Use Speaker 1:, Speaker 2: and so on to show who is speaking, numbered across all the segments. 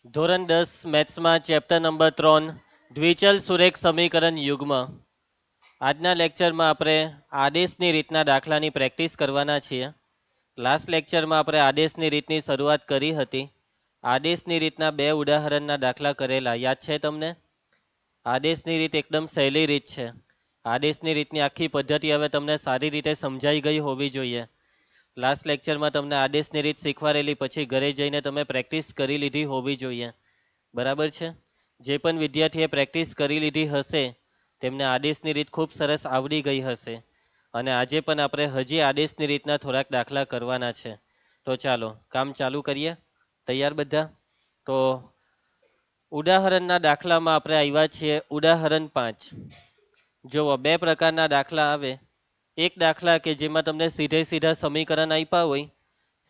Speaker 1: ધોરણ 10 મેથ્સમાં chapter number 3 દ્વિચલ સુરેખ સમીકરણ યુગ્મ. આજના લેક્ચરમાં આપણે આદેશની રીતના દાખલાની પ્રેક્ટિસ કરવાના છીએ. લાસ્ટ લેક્ચરમાં આપણે આદેશની રીતની શરૂઆત કરી હતી. આદેશની રીતના બે ઉદાહરણના દાખલા કરેલા યાદ છે તમને? આદેશની રીત એકદમ સહેલી રીત છે. આદેશની રીતની આખી પદ્ધતિ હવે તમને સારી રીતે સમજાઈ ગઈ હોવી જોઈએ. લાસ્ટ લેક્ચરમાં તમને આદેશની રીત શીખવાડેલી, પછી ઘરે જઈને તમે પ્રેક્ટિસ કરી લીધી હોવી જોઈએ. બરાબર છે? જે પણ વિદ્યાર્થીએ પ્રેક્ટિસ કરી લીધી હશે તેમને આદેશની રીત ખૂબ સરસ આવડી ગઈ હશે. અને આજે પણ આપણે હજી આદેશની રીતના થોડાક દાખલા કરવાના છે. તો ચાલો કામ ચાલુ કરીએ. તૈયાર બધા? તો ઉદાહરણના દાખલામાં આપણે આવ્યા છીએ ઉદાહરણ 5. જુઓ, બે પ્રકારના દાખલા આવે. એક દાખલા કે જેમાં તમને સીધે સીધા સમીકરણ આપ્યા હોય,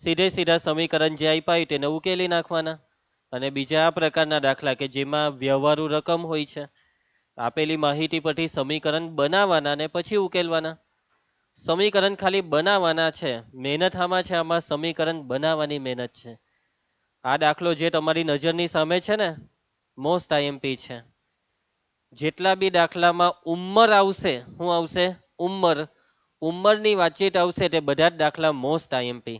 Speaker 1: સીધે સીધા સમીકરણ જે આપ્યા હોય તેને ઉકેલી નાખવાના. અને બીજા આ પ્રકારના દાખલા કે જેમાં વ્યવહારુ રકમ હોય છે. આપેલી માહિતી પરથી સમીકરણ બનાવવાના અને પછી ઉકેલવાના. સમીકરણ ખાલી બનાવવાના છે, મહેનત આમાં છે, આમાં સમીકરણ બનાવવાની મહેનત છે. આ દાખલો જે તમારી નજરની સામે છે ને, મોસ્ટ આઈએમપી છે. જેટલા બી દાખલામાં ઉંમર આવશે, શું આવશે? ઉંમરની વાતચીત આવશે તે બધા જ દાખલા મોસ્ટ આઈએમપી.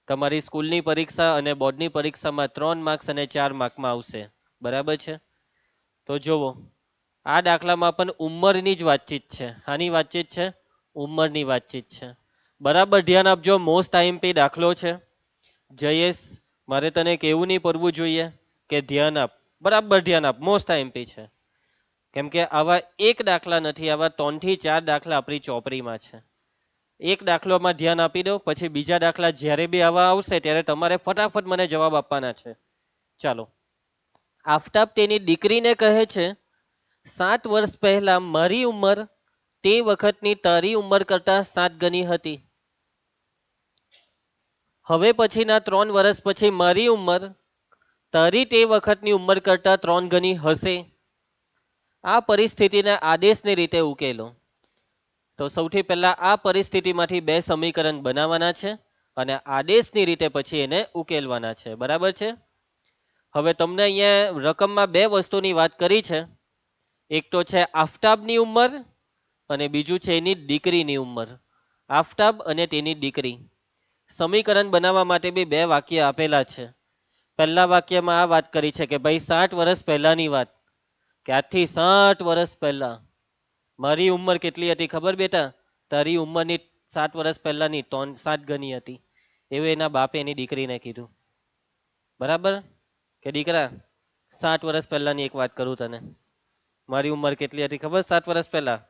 Speaker 1: તમારી સ્કૂલની પરીક્ષા અને બોર્ડની પરીક્ષામાં 3 માર્ક્સ અને 4 માર્કમાં આવશે. બરાબર છે? તો જુઓ, આ દાખલામાં પણ ઉંમરની જ વાતચીત છે. આની વાતચીત છે? ઉંમરની વાતચીત છે. બરાબર ધ્યાન આપજો, મોસ્ટ આઈએમપી દાખલો છે. જયેશ, મારે તને કેવું નહીં પડવું જોઈએ કે ધ્યાન આપ. બરાબર ધ્યાન આપ, મોસ્ટ આઈએમપી છે. કેમ કે આવા એક દાખલા નથી, આવા 3 થી 4 દાખલા આપણી ચોપડીમાં છે. એક દાખલામાં ધ્યાન આપી દો, પછી બીજા દાખલા જ્યારે બી આવા આવશે ત્યારે તમારે ફટાફટ મને જવાબ આપવાના છે. ચાલો. આફતાબ તેની દીકરીને કહે છે, 7 વર્ષ પહેલા મારી ઉંમર તે વખતની તારી ઉંમર કરતા 7 ગણી હતી. હવે પછીના 3 વર્ષ પછી મારી ઉંમર તારી તે વખતની ઉંમર કરતા 3 ગણી હશે. આ પરિસ્થિતિને આદેશની રીતે ઉકેલો. તો સૌથી પહેલા આ પરિસ્થિતિમાંથી બે સમીકરણ બનાવવાના છે અને આદેશની રીતે પછી એને ઉકેલવાના છે. બરાબર છે? હવે તમને અહીંયા રકમમાં બે વસ્તુની વાત કરી છે. એક તો છે આફતાબની ઉંમર અને બીજું છે એની દીકરીની ઉંમર. આફતાબ અને તેની દીકરી. સમીકરણ બનાવવા માટે બી બે વાક્ય આપેલા છે. પહેલા વાક્યમાં આ વાત કરી છે કે ભાઈ 60 વર્ષ પહેલાની વાત, કે આજથી 60 વર્ષ પહેલા મારી ઉંમર કેટલી હતી ખબર બેટા? તારી ઉંમરની 7 વર્ષ પહેલાની 7 ગણી હતી. એવું એના બાપે એની દીકરીને કીધું. બરાબર? કે દીકરા, 60 વર્ષ પહેલાની એક વાત કરું તને. મારી ઉંમર કેટલી હતી ખબર? 7 વર્ષ પહેલા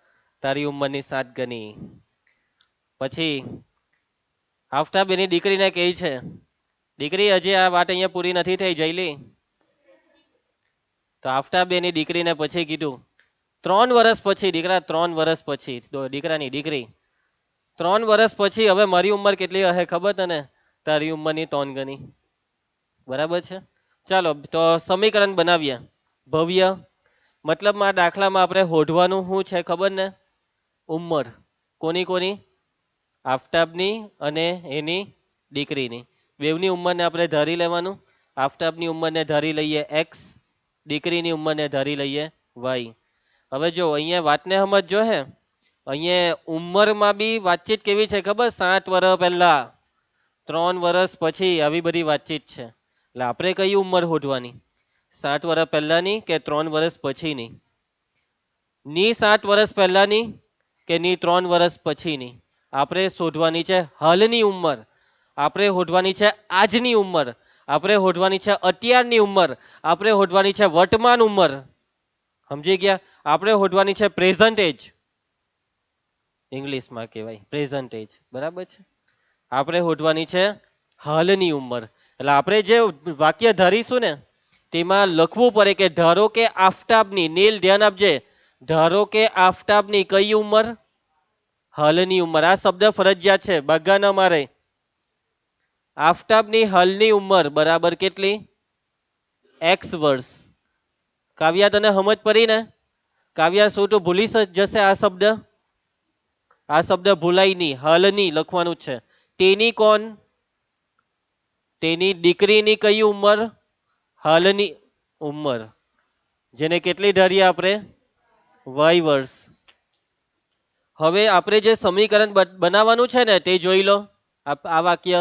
Speaker 1: તારી ઉંમરની 7 ગણી. પછી આફતાબ એની દીકરીને કહે છે, દીકરી હજી આ વાત અહીંયા પૂરી નથી થઈ, જયલી. તો આફતાબ એની દીકરીને પછી કીધું, 3 વર્ષ પછી દીકરા, 3 વર્ષ પછી દીકરાની દીકરી, 3 વર્ષ પછી હવે મારી ઉંમર કેટલી હશે ખબર તને? તારી ઉંમરની 3 ગણી. બરાબર છે? ચાલો તો સમીકરણ બનાવીએ. ભવ્ય મતલબમાં દાખલામાં આપણે હોધવાનું શું છે ખબર ને? ઉંમર. કોની કોની? આફતાબની અને એની દીકરીની. બેવની ઉંમરને આપણે ધારી લેવાનું. આફતાબની ઉંમરને ધારી લઈએ એક્સ, દીકરીની ઉંમરને ધારી લઈએ વાય. હવે જો અહીંયા વાતને સમજો હે. અહીંયા ઉંમરમાં બી વાતચીત કેવી છે ખબર? 7 વર્ષ પહેલા, 3 વર્ષ પછી, આવી બધી વાતચીત છે. એટલે આપણે કઈ ઉંમર શોધવાની? 7 વર્ષ પહેલાની કે 3 વર્ષ પછીની? ની 7 વર્ષ પહેલાની કે ની 3 વર્ષ પછીની? આપણે શોધવાની છે હાલની ઉંમર. આપણે શોધવાની છે આજની ઉંમર. આપણે શોધવાની છે અત્યારની ઉંમર. આપણે શોધવાની છે વર્તમાન ઉંમર. સમજી ગયા? આપણે શોધવાની છે પ્રેઝન્ટ એજ. ઇંગ્લિશમાં કહેવાય પ્રેઝન્ટ એજ. બરાબર છે? આપણે શોધવાની છે હાલની ઉંમર. એટલે આપણે જે વાક્ય ધારીશું ને તેમાં લખવું પડે કે ધારો કે આફતાબની, નીલ ધ્યાન આપજે, ધારો કે આફતાબની કઈ ઉંમર? હાલની ઉંમર. આ શબ્દ ફરજિયાત છે, બગા ન મારે. આફતાબની હાલની ઉંમર બરાબર કેટલી? એક્સ વર્ષ. કાવ્યા તને સમજ પડી ને? કાવ્યા શું તું ભૂલી જશે આ શબ્દ? આ શબ્દ ભૂલાય નહીં, હાલની લખવાનું છે. તેની કોણ? તેની દીકરીની કઈ ઉંમર? હાલની ઉંમર જેને કેટલી ધારીએ આપણે y વર્ષ. હવે આપણે જે સમીકરણ બનાવવાનું છે ને તે જોઈ લો. આ વાક્ય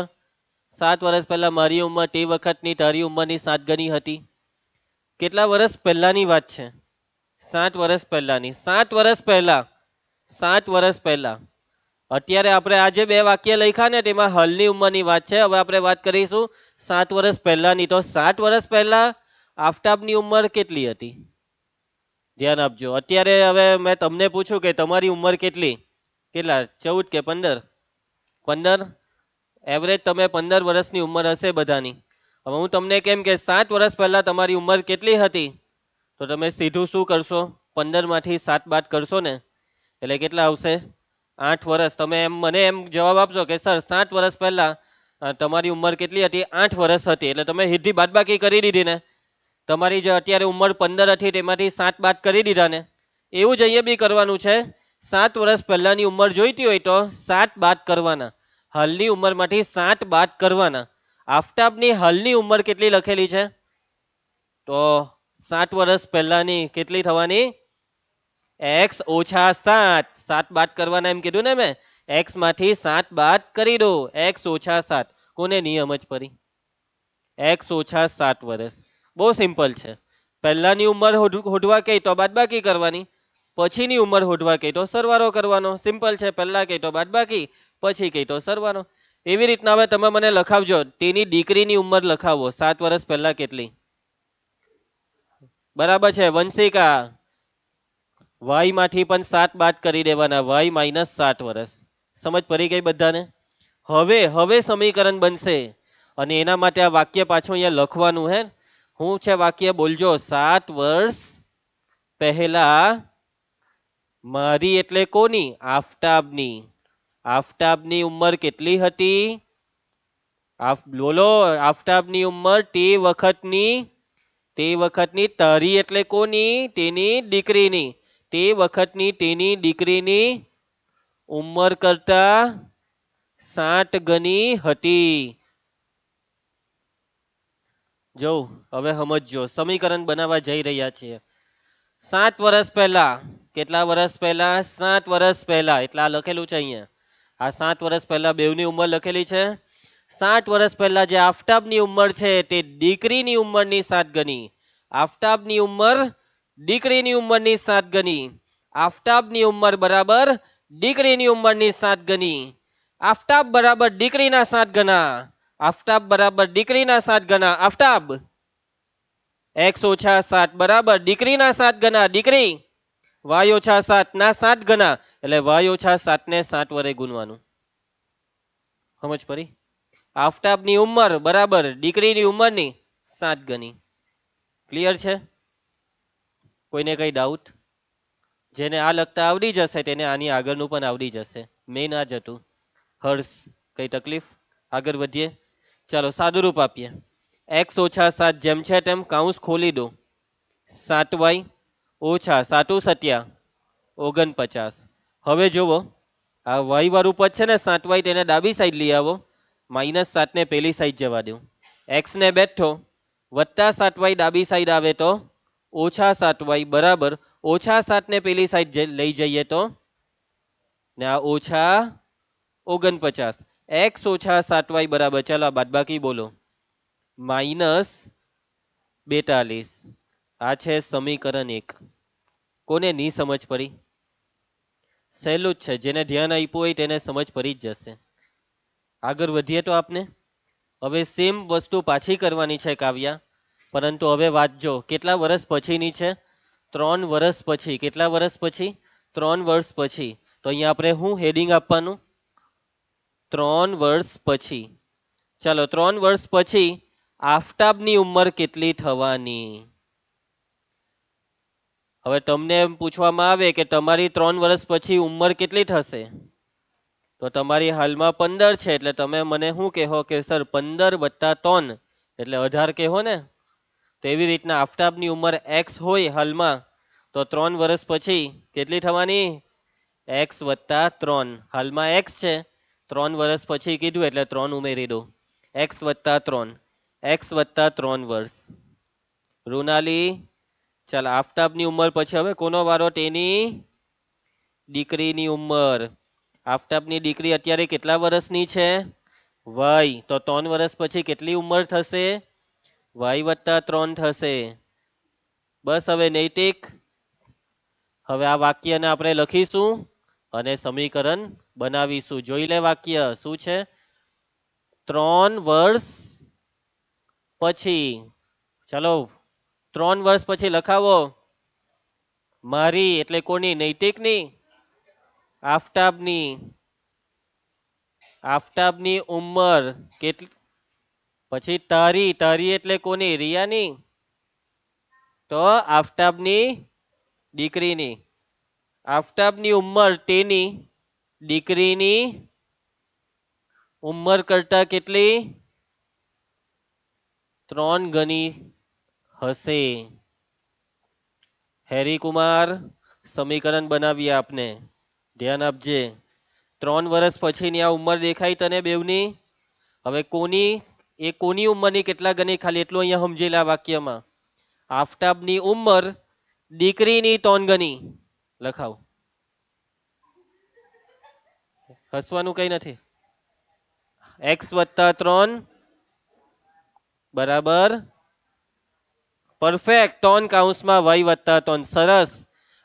Speaker 1: 7 વર્ષ પહેલા મારી ઉંમર તે વખતની તારી ઉંમરની 7 ગણી હતી. કેટલા વર્ષ પહેલાની વાત છે? 7 વર્ષ પહેલાની. 7 વર્ષ પહેલા, 7 વર્ષ પહેલા. અત્યારે આપણે આ જે બે વાક્ય લખ્યા ને તેમાં હાલની ઉંમરની વાત છે. હવે આપણે વાત કરીશું 7 વર્ષ પહેલાની. તો 7 વર્ષ પહેલા આફતાબની ઉંમર કેટલી હતી? ધ્યાન આપજો. અત્યારે હવે મેં તમને પૂછ્યું કે તમારી ઉંમર કેટલી? કેટલા? 14 કે 15? 15. એવરેજ તમે 15 વર્ષની ઉંમર હશે બધાની. હવે હું તમને કેમ કે 7 વર્ષ પહેલા તમારી ઉંમર કેટલી હતી, તો તમે સીધું શું કરશો? 15 માંથી 7 બાદ કરશો ને એટલે કેટલા આવશે? 8 વર્ષ. તમે એમ મને એમ જવાબ આપશો કે સર 7 વર્ષ પહેલા તમારી ઉંમર કેટલી હતી? 8 વર્ષ હતી. એટલે તમે સીધી બાદબાકી કરી દીધી ને. તમારી જે અત્યારે ઉંમર 15 હતી તેમાંથી 7 બાદ કરી દીધા ને. એવું જ અહીંયા બી કરવાનું છે. 7 વર્ષ પહેલાની ઉંમર જોઈતી હોય તો 7 બાદ કરવાના. હાલની ઉંમરમાંથી 7 બાદ કરવાના. આફતાબની હાલની ઉંમર કેટલી લખેલી છે? તો 7 વર્ષ પહેલાની કેટલી થવાની? x ઓછા 7. 7 બાદ કરવાના એમ કીધું ને મેં. x માંથી 7 બાદ કરી દો. x ઓછા 7. કોને નિયમ જ પડી? x ઓછા 7 વર્ષ. બહુ સિમ્પલ છે. પહેલાની ઉંમર હોધવા કહી તો બાદબાકી કરવાની, પછીની ઉંમર હોધવા કહી તો સરવાળો કરવાનો. સિમ્પલ છે. પહેલા કહી તો બાદબાકી, પછી કહી તો સરવાળો. એવી રીતના હવે તમે મને લખાવજો. તેની દીકરીની ઉંમર લખાવો 7 વર્ષ પહેલા કેટલી? બરાબર છે વંશિકા. y માંથી પણ 7 બાદ કરી દેવાના. y માઇનસ 7 વર્ષ. સમજ પડી ગઈ બધાને? હવે સમીકરણ બનશે અને એના માટે આ વાક્ય પાછું અહીંયા લખવાનું હે. હું છે વાક્ય બોલજો. 7 વર્ષ પહેલા મારી એટલે કોની? આફતાબની. આફતાબની ઉંમર કેટલી હતી? બોલો. આફતાબની ઉંમર તે વખતની તારી એટલે કોની? તેની દીકરીની. તે વખતની તેની દીકરીની ઉંમર કરતા 7 ગણી હતી. જો હવે સમજો. સમીકરણ બનાવવા જઈ રહ્યા છીએ. 7 વર્ષ પહેલા. કેટલા વર્ષ પહેલા? 7 વર્ષ પહેલા. એટલે આ લખેલું છે અહીંયા. આ 7 વર્ષ પહેલા બેવની ઉંમર લખેલી છે. 7 વર્ષ પહેલા જે આફતાબની ઉંમર છે તે દીકરીની ઉંમરની 7 ગણી. આફતાબની ઉંમર દીકરીની ઉંમરની 7 ગણી. આફતાબની ઉંમર બરાબર દીકરીની ઉંમરની 7 ગણી. આફતાબ બરાબર દીકરીના 7 ગણા. આફતાબ બરાબર દીકરીના 7 ગણા. આફતાબ x ઓછા 7 બરાબર દીકરીના 7 ગણા. દીકરી y ઓછા 7 ના 7 ગણા. એટલે y ઓછા 7 ને 7 વડે ગુણવાનું. સમજ પડી? આફતાબની ઉંમર બરાબર દીકરીની ઉંમરની 7 ગણી. ક્લિયર છે? કોઈને કઈ ડાઉટ? જેને આ લખતા આવડી જશે તેને આની આગળનું પણ આવડી જશે. મેં ના જતું. હર્ષ કઈ તકલીફ? આગળ વધીએ. ચાલો સાદું રૂપ આપીએ. x ઓછા 7 જેમ છે તેમ કાઉન્સ ખોલી દો. 7y ઓછા 7 સત્યા 49. હવે જુઓ આ y વાળું પદ છે ને 7y તેને ડાબી સાઈડ લઈ આવો. -7 ને પેલી સાઈડ જવા દો. x ને બેઠો વત્તા 7y ડાબી સાઈડ આવે તો ઓછા 7y બરાબર ઓછા 7 ને પેલી સાઈડ લઈ જઈએ તો ને આ ઓછા 49. x ઓછા 7y બરાબર ચાલો બાદબાકી બોલો -42. આ છે સમીકરણ 1. કોને ની સમજ પડી? સહેલું જ છે. જેને ધ્યાન આપ્યું હોય તેને સમજ પડી જ જશે. આગળ વધીએ તો આપને હવે સેમ વસ્તુ પાછી કરવાની છે કાવ્યા, પરંતુ હવે વાંચજો કેટલા વર્ષ પછીની છે? 3 વર્ષ પછી. કેટલા વર્ષ પછી? 3 વર્ષ પછી. તો અહીંયા આપણે શું હેડિંગ આપવાનું? 3 વર્ષ પછી. ચાલો 3 વર્ષ પછી આફતાબની ઉંમર કેટલી થવાની? હવે તમને એમ પૂછવામાં આવે કે તમારી 3 વર્ષ પછી ઉંમર કેટલી થશે? તો તમારી હાલમાં 15 છે એટલે તમે મને શું કહો કે સર 15 વત્તા 3 એટલે 18 કહો ને. તો એવી રીતના આફતાબની ઉંમર x હોય હાલમાં તો 3 વર્ષ પછી કેટલી થવાની? x વત્તા 3. હાલમાં x છે, 3 વર્ષ પછી કીધું એટલે 3 ઉમેરી દો. x વત્તા 3. x વત્તા 3 વર્ષ. રુનાલી. ચાલ આફતાબની ઉંમર પછી હવે કોનો વારો? તેની દીકરીની ઉંમર. આફતાબની દીકરી અત્યારે કેટલા વર્ષની છે? વય. તો 3 વર્ષ પછી કેટલી ઉંમર થશે? y+3 થશે. બસ હવે નૈતિક, હવે આ વાક્યને આપણે લખીશું અને સમીકરણ બનાવીશું. જોઈ લે વાક્ય શું છે? 3 વર્ષ પછી. ચલો 3 વર્ષ પછી લખાવો. મારી એટલે કોની? નૈતિકની. આફતાબની. આફતાબની ઉંમર કેટલી? પછી તારી. તારી એટલે કોની? રિયાની. તો આફતાબની દીકરીની. આફતાબની ઉંમર તેની દીકરીની ઉંમર કરતા કેટલી? 3 ગણી હશે. હેરીકુમાર, સમીકરણ બનાવીએ આપને. ધ્યાન આપજે. 3 વર્ષ પછીની આ ઉંમર દેખાય તને બેવની? હવે કોની? એ કોની ઉંમરની કેટલા ગણી? ખાલી એટલું અહીંયા સમજી લે આ વાક્યમાં. આફતાબની ઉંમર દીકરીની 3 ગણી. લખાવ. હસવાનું કઈ નથી. x+3 બરાબર પરફેક્ટ. 3 કૌંસમાં y+3. સરસ.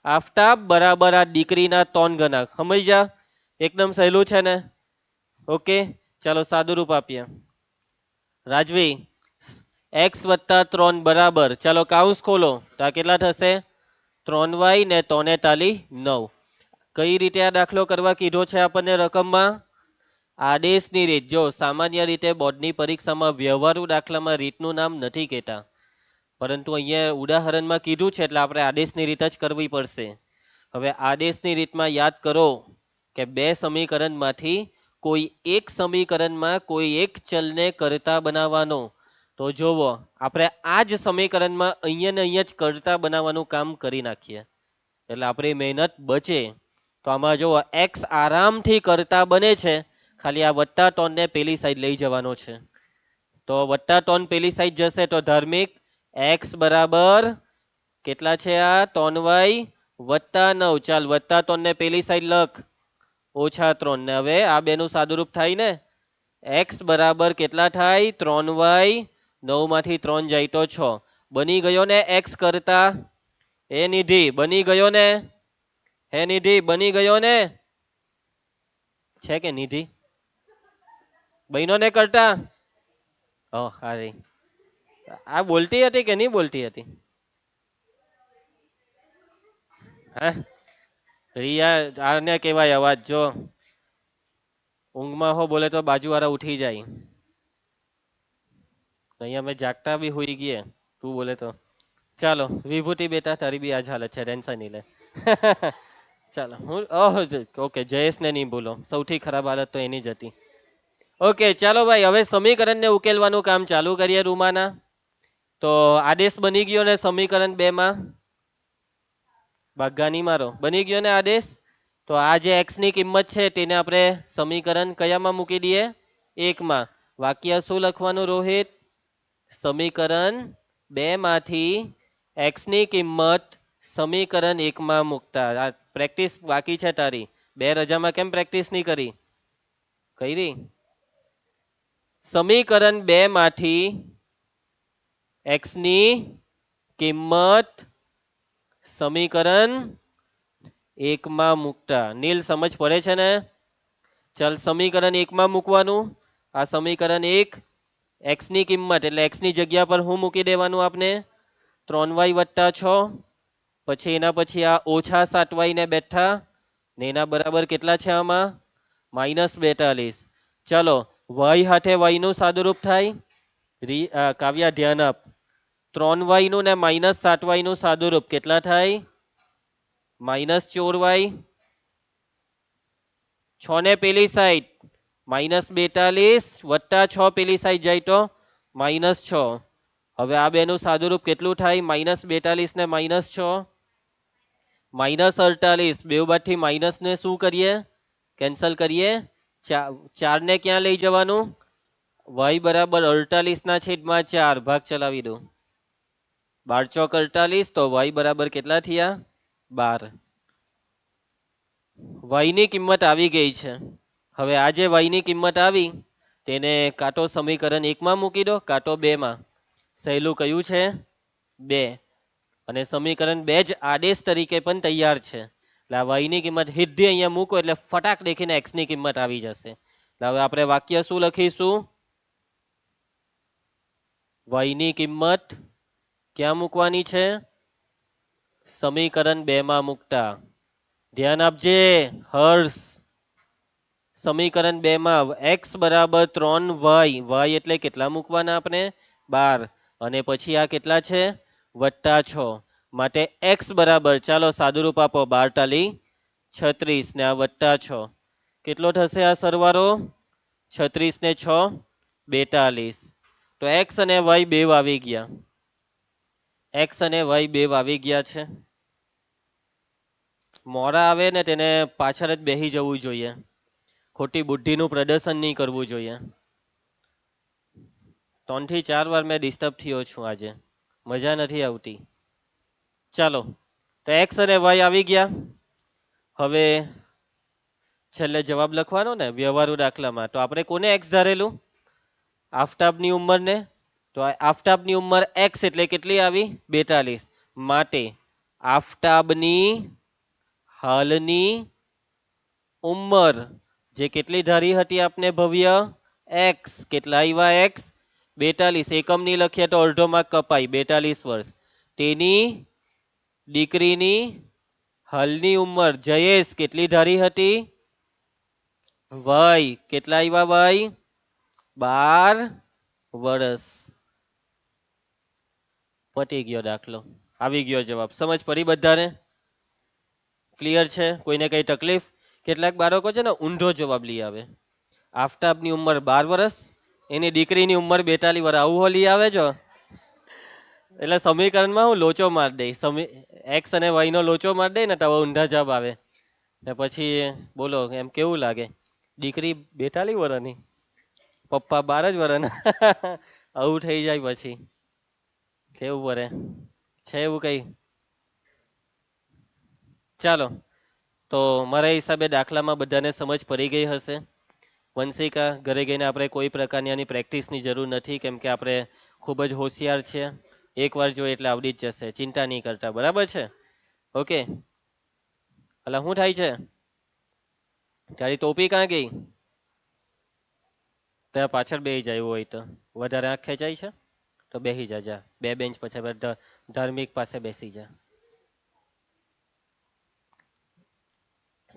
Speaker 1: આફતાબ બરાબર આ દીકરીના 3 ગણા. સમજ જા? એકદમ સહેલું છે ને? ઓકે ચાલો સાદું રૂપ આપીએ. રાજવી, x+3 બરાબર, ચાલો કૌંસ ખોલો તો આ કેટલા થશે? 3y ને 3 તાલી 9. કઈ રીતે આ દાખલો કરવા કીધો છે આપણને રકમમાં? આદેશની રીત. જો સામાન્ય રીતે બોર્ડની પરીક્ષામાં વ્યવહારુ દાખલામાં રીતનું નામ નથી કહેતા, પરંતુ અહીંયા ઉદાહરણમાં કીધું છે એટલે આપણે આદેશની રીત જ કરવી પડશે. હવે આદેશની રીતમાં યાદ કરો કે બે સમીકરણમાંથી કોઈ એક સમીકરણમાં કોઈ એક ચલને કરતા બનાવવાનો. તો જોવો આપણે આ જ સમીકરણમાં અહીંયા ને અહીંયા જ કરતા બનાવવાનું કામ કરી નાખીએ એટલે આપણી મહેનત બચે. તો આમાં જો x આરામથી કરતા બને છે, ખાલી આ +3 ને પેલી સાઈડ લઈ જવાનો છે. તો +3 પેલી સાઈડ જશે તો ધાર્મિક x બરાબર કેટલા છે? આ 3y+9. ચાલ +3 ને પેલી સાઈડ લખ, -3. ને હવે આ બેનું સાદુરૂપ થાય ને? x બરાબર કેટલા થાય? 3y. 9 માંથી 3 જાય તો 6. બની ગયો ને x કરતા? એ નિધિ બની ગયો ને? હે નિધિ બની ગયો ને? છે કે નિધિ? બહેનો ને કરતા? હારી. આ બોલતી હતી કે નહીં બોલતી હતી? હે રિયા, આને કહેવાય અવાજ. જો ઊંઘમાં હો બોલે તો બાજુવાળા ઉઠી જાય. અહીંયા અમે જાગતા બી હોઈ ગયે તું બોલે તો. ચાલો વિભૂતિ બેટા, તારી બી આજ હાલત છે, ટેન્શન નહીં લે. ચાલો હું ઓકે જયેશ ને નહીં ભૂલો, સૌથી ખરાબ હાલત તો એની જ હતી. ઓકે ચાલો ભાઈ, હવે સમીકરણને ઉકેલવાનું કામ ચાલુ કરીએ રૂમાના. તો આદેશ બની ગયો ને સમીકરણ 2 માં? બાગાની મારો બની ગયો ને આદેશ? તો આ જે x ની કિંમત છે તેને આપણે સમીકરણ કયામાં મૂકી દઈએ? 1 માં. વાક્ય શું લખવાનું રોહિત? સમીકરણ 2 માંથી x ની કિંમત સમીકરણ 1 માં મૂકતા. આ પ્રેક્ટિસ બાકી છે તારી. 2 રજામાં કેમ પ્રેક્ટિસ નહીં કરી? કરી. સમીકરણ 2 માંથી x ની કિંમત સમીકરણ 1 માં મૂકતા. નીલ સમજ પડે છે ને? ચાલ સમીકરણ 1 માં મૂકવાનું. આ સમીકરણ 1, x ની કિંમત એટલે x ની જગ્યા પર હું મૂકી દેવાનું આપને? 3y+6. પછી એના પછી આ -7y ને બેઠા ને એના બરાબર કેટલા છે આમાં? -42. ચલો y હાથે y નું સાદુરૂપ થાય. કાવ્યા ધ્યાન આપ. 3y નું ને -7y નું સાદુરૂપ કેટલા થાય? -4y. 6 ને પેલી સાઈડ -42 + 6 પેલી સાઈડ જાય તો -6. હવે આ બેનું સાદુરૂપ કેટલું થાય? -42 ને -6 -48. બેવ બાજુથી માઇનસ ને શું કરીએ? કેન્સલ કરીએ. 4 ને ક્યાં લઈ જવાનું? y બરાબર 48 ના છેદમાં 4 ભાગ ચલાવી દો. બાર ચોક 48, તો y બરાબર કેટલા થયા? 12. y ની કિંમત આવી ગઈ છે. હવે આ જે y ની કિંમત આવી તેને કાં તો સમીકરણ 1 માં મૂકી દો કાં તો 2 માં. સહેલું કયું છે? 2. અને સમીકરણ 2 જ આદેશ તરીકે પણ તૈયાર છે. એટલે આ y ની કિંમત સીધી અહીંયા મૂકો એટલે ફટાક દેખીને x ની કિંમત આવી જશે. એટલે હવે આપણે વાક્ય શું લખીશું? y ની કિંમત ક્યાં મૂકવાની છે? સમીકરણ 2 માં મૂકતા. ધ્યાન આપજે હર્ષ. સમીકરણ 2 માં x બરાબર 3y, y એટલે કેટલા મૂકવાના આપણે? 12. અને પછી આ કેટલા છે? +6. માટે x બરાબર, ચાલો સાદુરૂપ આપો, 12 36 ને આ +6. કેટલો થશે આ સરવાળો? 36 ને 6 42. તો x અને y બે આવી ગયા. x અને y બે આવી ગયા છે. મોડા આવે ને તેને પાછળ જ બેસી જવું જોઈએ. ખોટી બુદ્ધિનું પ્રદર્શન નહીં કરવું જોઈએ. 3 થી 4 વાર મેં ડિસ્ટર્બ થયો છું આજે. મજા નથી આવતી. ચાલો, તો x અને y આવી ગયા. હવે છેલ્લે જવાબ લખવાનો ને વ્યવહારુ દાખલામાં. તો આપણે કોને x ધારેલું? આફતાબની ઉંમરને. તો આફતાબની ઉંમર x એટલે કેટલી આવી? 42. માટે આફતાબની હાલની ઉંમર જે કેટલી ધારી હતી આપને ભવ્ય? x. કેટલા આવ્યા x? 42. એકમ ની લખીએ તો અડધો માર્ક કપાય. 42 વર્ષ. તેની દીકરીની હાલની ઉંમર જયેશ કેટલી ધારી હતી? વય કેટલા આવ્યા? વય 12 વર્ષ. પતી ગયો દાખલો. આવી ગયો જવાબ. સમજ પડી બધાને? ક્લિયર છે? કોઈને કઈ તકલીફ? કેટલાક બાળકો છે ને ઊંધો જવાબ લઈ આવે. આફતાબની ઉંમર 12 વર્ષ, એની દીકરીની ઉંમર 42 વર્ષ. આવું લઈ આવે છો એટલે સમીકરણમાં હું લોચો માર દે. એક્સ અને વાય નો લોચો માર દે ને તો ઊંધા જવાબ આવે. ને પછી બોલો એમ કેવું લાગે? દીકરી 42 વર્ષની, પપ્પા 12 જ વર્ષના. આવું થઈ જાય પછી કેવું પડે છે એવું કઈ? ચાલો, તો મારા હિસાબે દાખલામાં બધાને સમજ પડી ગઈ હશે. વંશિકા, ઘરે ગઈને આપણે કોઈ પ્રકારની આની પ્રેક્ટિસની જરૂર નથી, કેમ કે આપણે ખૂબ જ હોશિયાર છે. એકવાર જોઈએ એટલે આવડી જ જશે. ચિંતા નહીં કરતા, બરાબર છે? ઓકે. એટલે શું થાય છે? તારી ટોપી ક્યાં ગઈ? ત્યાં પાછળ બેસી જાય એવું હોય તો. વધારે આંખ ખેંચાય છે તો બેસી જા. બે બેન્ચ પછી ધાર્મિક પાસે બેસી જા.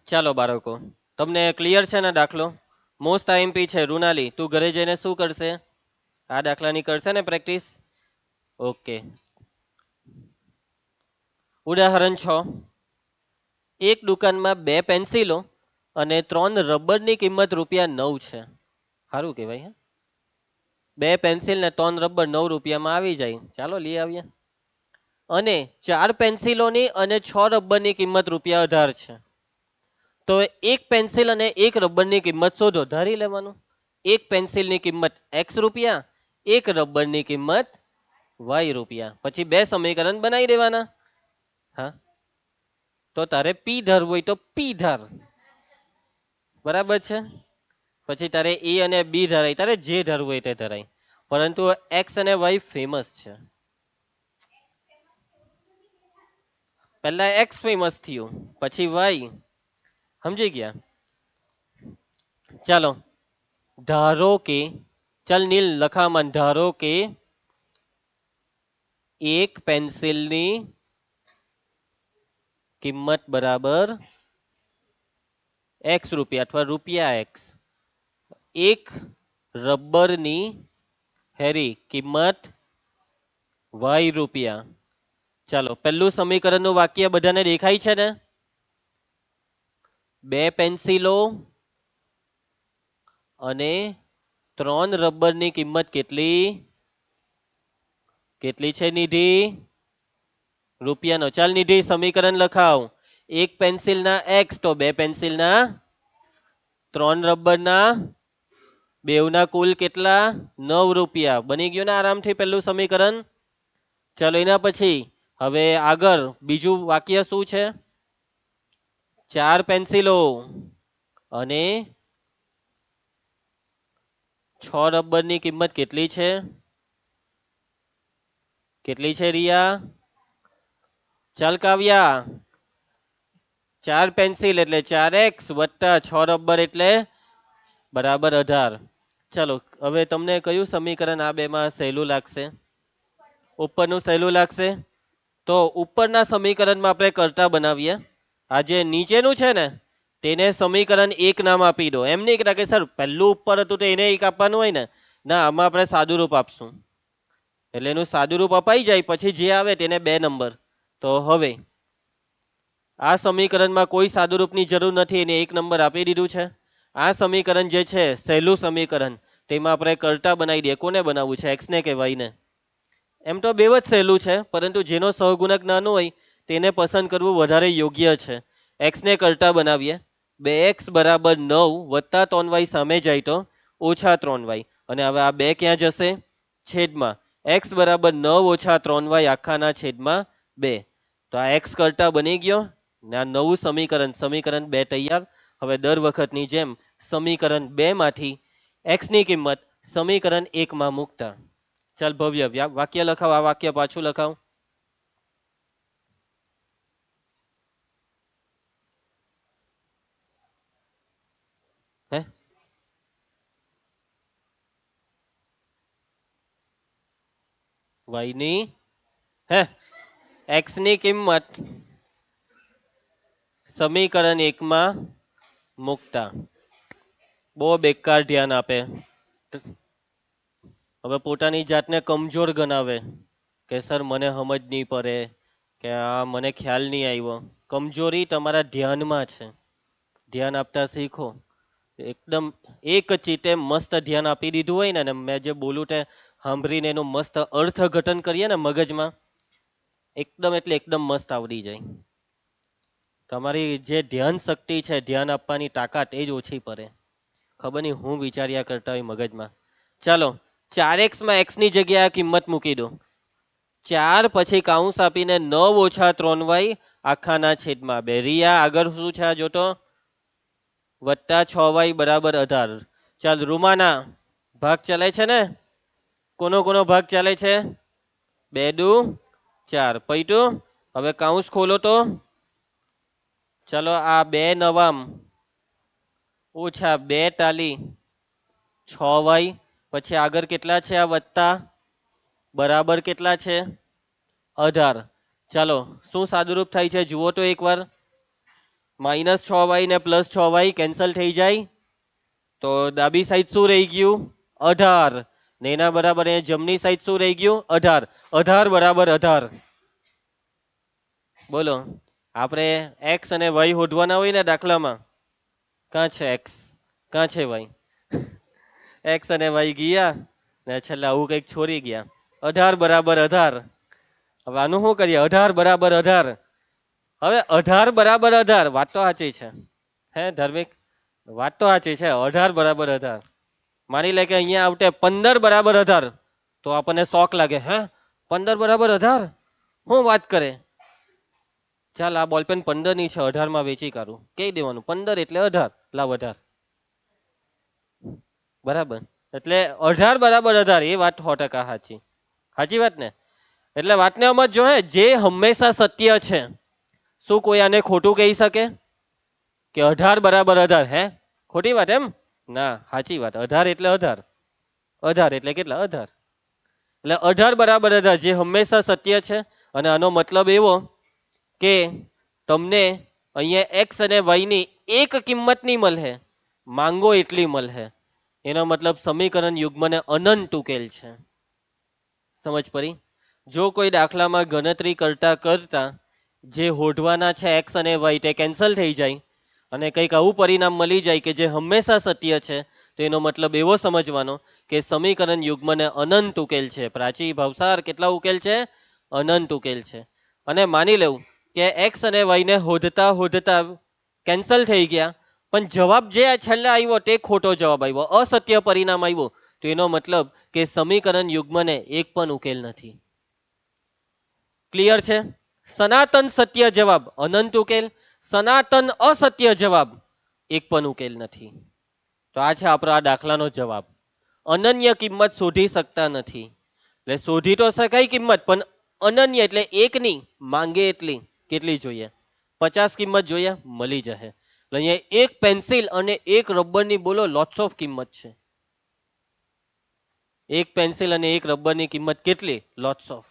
Speaker 1: ચાલો બાળકો, તમને ક્લિયર છે ને દાખલો? મોસ્ટ આઈએમપી છે. રૂનાલી, તું ઘરે જઈને શું કરશે? આ દાખલાની કરશે ને પ્રેક્ટિસ? ઓકે. ઉદાહરણ 6. એક દુકાનમાં 2 પેન્સિલો અને 3 રબરની કિંમત ₹9 છે. સારું કહેવાય. 2 પેન્સિલ ને 3 રબર 9 રૂપિયામાં આવી જાય. ચાલો લઈ આવીએ. અને 4 પેન્સિલોની અને 6 રબરની કિંમત ₹18 છે. તો એક પેન્સિલ અને એક રબરની કિંમત શોધો. ધારી લેવાનું. એક પેન્સિલની કિંમત x રૂપિયા, એક રબરની કિંમત y રૂપિયા. પછી બે સમીકરણ બનાવી દેવાના. હા, તો તારે પી ધારવું હોય તો પી ધાર. બરાબર છે? પછી તારે એ અને બી ધરાય, તારે જે ધરવું હોય તે ધરાય. પરંતુ એક્સ અને વાય ફેમસ છે. પહેલા એક્સ ફેમસ થયું, પછી વાય. સમજી ગયા? ચાલો, ધારો કે, ચાલ નીલ લખામણ, ધારો કે એક પેન્સિલની કિંમત બરાબર એક્સ રૂપિયા અથવા ₹x. એક રબરની હેરી કિંમત y રૂપિયા. ચાલો, પહેલું સમીકરણનું વાક્ય બધાને દેખાય છે ને? 2 પેન્સિલો અને 3 રબરની કિંમત કેટલી? કેટલી છે નિધિ? રૂપિયાનો. ચાલ નિધિ સમીકરણ લખાવ. એક પેન્સિલના x તો 2 પેન્સિલના, 3 રબરના, બેવના કુલ કેટલા? ₹9. બની ગયું ને આરામથી પહેલું સમીકરણ? ચાલો એના પછી હવે આગળ બીજું વાક્ય શું છે? 4 પેન્સિલો અને 6 રબરની કિંમત કેટલી છે? કેટલી છે રિયા? ચાલ કાવ્યા, 4 પેન્સિલ એટલે 4x વત્તા 6 રબર એટલે બરાબર 18. ચલો હવે તમને કયું સમીકરણ આ બેમાં સહેલું લાગશે? ઉપરનું સહેલું લાગશે. તો ઉપરના સમીકરણમાં આપણે કરતા બનાવીએ. આ જે નીચેનું છે ને તેને સમીકરણ 1 નામ આપી દો. એમ નહીં કે સર પહેલું ઉપર હતું તો એને 1 આપવાનું હોય ને. ના, આમાં આપણે સાદું રૂપ આપશું. એટલે એનું સાદું રૂપ અપાઈ જાય પછી જે આવે તેને 2 નંબર. તો હવે આ સમીકરણમાં કોઈ સાદુરૂપની જરૂર નથી, એને 1 નંબર આપી દીધું છે. આ સમીકરણ જે છે સહેલું સમીકરણ, તેમાં આપણે કરતા બનાવી દઈએ. કોને બનાવવું છે, એક્સ ને કે વાય ને? એમ તો બેવ જ સહેલું છે, પરંતુ જેનો સહગુણક નાનું હોય તેને પસંદ કરવું વધારે યોગ્ય છે. એક્સ ને કરતા બનાવીએ. 2x બરાબર 9 વત્તા 3y સામે જાય તો ઓછા 3y. અને હવે આ 2 ક્યાં જશે? છેદમાં. x બરાબર 9 ઓછા 3y આખાના છેદમાં 2. તો આ x કરતા બની ગયો ને આ નવું સમીકરણ સમીકરણ 2 તૈયાર. હવે દર વખતની જેમ સમીકરણ 2 માંથી x ની કિંમત સમીકરણ 1 માં મૂકતા. ચાલ ભવ્ય વાક્ય લખાવ. આ વાક્ય પાછું લખાવ. હે y ની હે x ની કિંમત સમીકરણ 1 માં મૂકતા. બહુ બેકાર ધ્યાન આપે. હવે પોતાની જાતને કમજોર ગણાવે કે સર મને સમજ નહીં પડે કે આ મને ખ્યાલ નહીં આવ્યો. કમજોરી તમારા ધ્યાનમાં છે. ધ્યાન આપતા શીખો. એકદમ એક ચીતે મસ્ત ધ્યાન આપી દીધું હોય ને, મેં જે બોલું તે સાંભળીને એનું મસ્ત અર્થઘટન કરીએ ને મગજમાં, એકદમ એટલે એકદમ મસ્ત આવડી જાય. તમારી જે ધ્યાન શક્તિ છે, ધ્યાન આપવાની તાકાત એ જ ઓછી પડે. ખબર નહીં હું વિચાર્યા કરતા હોય મગજમાં. ચાલો 4x માં x ની જગ્યાએ આ કિંમત મૂકી દો. 4 પછી કાઉન્સ આપીને 9 ઓછા 3y આખાના છેદમાં 2. રિયા આગળ શું છે આ જોતો? વત્તા 6y બરાબર 18. ચાલ રૂમાના ભાગ ચાલે છે ને? કોનો કોનો ભાગ ચાલે છે? 2 દુ 4. પૈટું હવે કાઉન્સ ખોલો તો. ચલો આ 2 નવામ ઓછા 2 તાલી 6y પછી આગળ કેટલા છે? આ વત્તા બરાબર કેટલા છે? 18. ચાલો શું સાદુરૂપ થાય છે જુઓ તો એકવાર. -6y ને +6y કેન્સલ થઈ જાય તો ડાબી સાઈડ શું રહી ગયું? 18. ને એના બરાબર એ જમણી સાઈડ શું રહી ગયું? 18. 18 બરાબર 18. બોલો, આપણે x અને y શોધવાના હોય ને દાખલામાં, કાં છે x, કાં છે y? x અને y ગયા ને છેલ્લે આવું કંઈક છોડી ગયા. 18 બરાબર 18. હવે આનું શું કરીએ? 18 બરાબર 18. હવે 18 બરાબર 18 વાત તો સાચી છે. હે ધાર્મિક વાત તો સાચી છે. 18 બરાબર 18. માની લે કે અહીંયા આવતે 15 બરાબર 18 તો આપણને શોખ લાગે. હે 15 બરાબર 18? શું વાત કરે? ચાલ આ બોલપેન 15 ની છે, 18 માં વેચી કાઢું. કહી દેવાનું 15 એટલે 18. લાવ 18 બરાબર. એટલે 18 બરાબર 18 એ વાત 100% સાચી. સાચી વાત ને? એટલે વાતને સમજો. હે જે હંમેશા સત્ય છે, શું કોઈ આને ખોટું કહી શકે કે 18 બરાબર 18? હે ખોટી વાત એમ? ના, સાચી વાત. 18 એટલે 18. 18 એટલે કેટલા? 18. એટલે 18 બરાબર 18 જે હંમેશા સત્ય છે. અને આનો મતલબ એવો કે તમને અહીંયા x અને y ની એક કિંમત નહીં મળે, માંગો એટલી મળે. એનો મતલબ સમીકરણ યુગ્મને અનંત ઉકેલ છે. સમજ પડી? જો કોઈ દાખલામાં ગણતરી કરતા કરતા જે હોઢવાના છે x અને y તે કેન્સલ થઈ જાય અને કંઈક આવું પરિણામ મળી જાય કે જે હંમેશા સત્ય છે, તો એનો મતલબ એવો સમજવાનો કે સમીકરણ યુગ્મને અનંત ઉકેલ છે. પ્રાચી ભાવસાર કેટલા ઉકેલ છે? અનંત ઉકેલ છે. અને માની લેવું કે x અને y ને હોધતા હોધતા કેન્સલ થઈ ગયા, પણ જવાબ જે છેલ્લે આવ્યો તે ખોટો જવાબ આવ્યો, અસત્ય પરિણામ આવ્યું, તો એનો મતલબ કે સમીકરણ યુગ્મને એક પણ ઉકેલ નથી. ક્લિયર છે? સનાતન સત્ય જવાબ અનંત ઉકેલ, સનાતન અસત્ય જવાબ એક પણ ઉકેલ નથી. તો આ છે આપણો આ દાખલાનો જવાબ. અનન્ય કિંમત શોધી શકતા નથી. એટલે શોધી તો શકાય કિંમત, પણ અનન્ય એટલે એકની માંગે એટલી. કેટલી જોઈએ? 50 કિંમત જોઈએ, મળી જશે. એટલે અહીંયા એક પેન્સિલ અને એક રબરની બોલો લોટ્સ ઓફ કિંમત છે. એક પેન્સિલ અને એક રબરની કિંમત કેટલી? Lots of.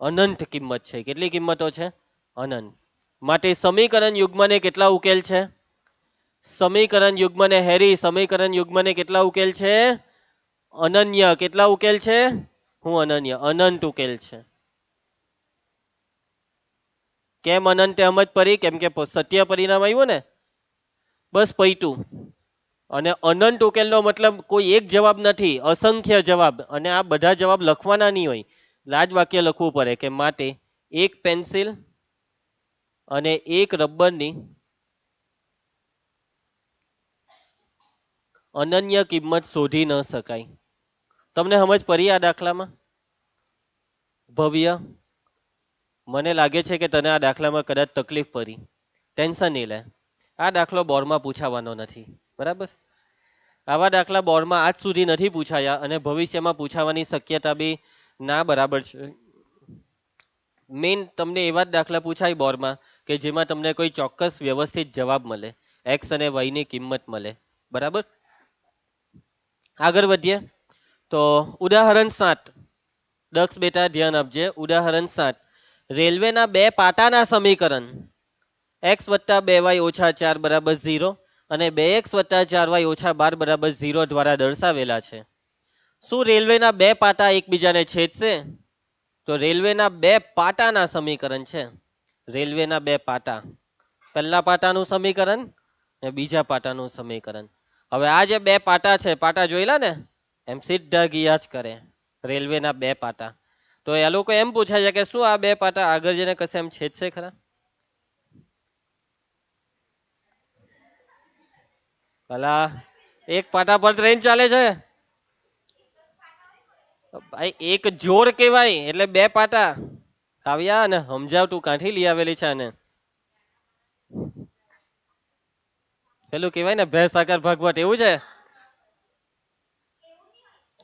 Speaker 1: અનંત કિંમત છે. કેટલી કિંમતો છે? અનંત. માટે સમીકરણ યુગ્મને કેટલા ઉકેલ છે? સમીકરણ યુગ્મને હેરી, સમીકરણ યુગ્મને કેટલા ઉકેલ છે? અનન્ય. કેટલા ઉકેલ છે? હું અનન્ય, અનંત ઉકેલ છે. કેમ અનંત એમ જ પડી? કેમ કે સત્ય પરિણામ આવ્યું ને, બસ પૈતું. અને અનંત ઉકેલનો મતલબ કોઈ એક જવાબ નથી, અસંખ્ય જવાબ. અને આ બધા જવાબ લખવાના નહીં હોય, લાજ વાક્ય લખવું પડે કે માટે એક પેન્સિલ અને એક રબરની અનન્ય કિંમત શોધી ન શકાય. તમને સમજ પડી આ દાખલામાં? ભવ્ય, મને લાગે છે કે તને આ દાખલામાં કદાચ તકલીફ પડી. ટેન્શન નહીં લે, આ દાખલો બોર્ડમાં પૂછાવાનો નથી, બરાબર? આવા દાખલા બોર્ડમાં આજ સુધી નથી પૂછાયા અને ભવિષ્યમાં પૂછાવાની શક્યતા બી ના બરાબર છે. મેઇન તમને એવા જ દાખલા પૂછાય બોર્ડમાં કે જેમાં તમને કોઈ ચોક્કસ વ્યવસ્થિત જવાબ મળે, એક્સ અને વાયની કિંમત મળે, બરાબર? આગળ વધીએ તો ઉદાહરણ 7. દક્ષ બેટા ધ્યાન આપજે. ઉદાહરણ 7. રેલવેના બે પાટાના સમીકરણ x વત્તા 2y ઓછા 4 બરાબર 0 અને 2x વત્તા 4y ઓછા 12 બરાબર 0 દ્વારા દર્શાવેલા છે. શું રેલવેના બે પાટા એકબીજાને છેદશે? તો રેલવેના બે પાટાના સમીકરણ છે. રેલવેના બે પાટા, પહેલા પાટાનું સમીકરણ અને બીજા પાટાનું સમીકરણ. હવે આ જે બે પાટા છે, પાટા જોયેલા ને, એમ સીધા ગયા જ કરે. રેલવેના બે પાટા. તો એ લોકો એમ પૂછે છે કે શું આ બે પાટા આગળ જઈને કશે એમ છેદશે ખરા? ભલા એક પાટા પર ટ્રેન ચાલે છે ભાઈ, એક જોર કેવાય એટલે બે પાટા. કાવ્યા અને સમજાવ, તું કાંથી લઈ આવેલી છે આને? પેલું કેવાય ને ભેંસ સાકર ભાગવત, એવું છે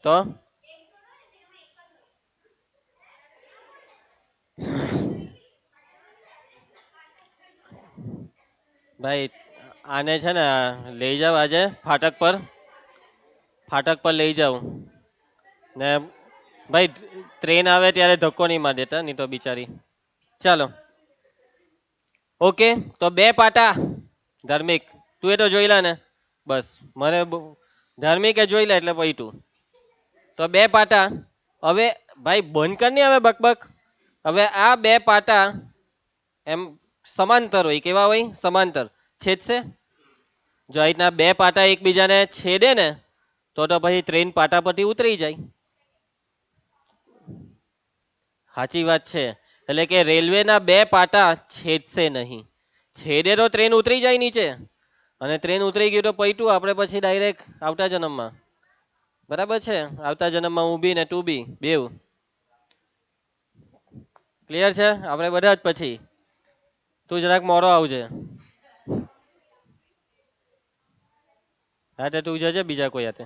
Speaker 1: તો? ભાઈ આને છે ને લઈ જાવ આજે ફાટક પર, ફાટક પર લઈ જાવ ને ભાઈ ટ્રેન આવે ત્યારે ધક્કો નહીં માર દેતા, નહીં તો બિચારી. ચાલો ઓકે. તો બે પાટા ધાર્મિક, તું એ તો જોઈ લે ને, બસ મને ધાર્મિક એ જોઈ લે એટલે પછી તું. તો બે પાટા. હવે ભાઈ બંધ કર ની હવે બકબક. હવે આ બે પાટા એમ સમાંતર હોય, કેવા હોય? સમાંતર. છેદશે? જો આ રીતના બે પાટા એકબીજાને છેદે ને તો પછી ટ્રેન પાટા પરથી ઉતરી જાય. સાચી વાત છે. એટલે કે રેલવેના બે પાટા છેદશે નહીં. છેદે તો ટ્રેન ઉતરી જાય નીચે, અને ટ્રેન ઉતરી ગયું તો પૈટું આપણે પછી ડાયરેક્ટ આવતા જન્મમાં. બરાબર છે? આવતા જન્મમાં હું બી ને તું બી બેવ. ક્લિયર છે? આપણે બધા જ પછી. તું જરાક મોડો આવજે. હા તો તું જજે બીજા કોઈ હાથે.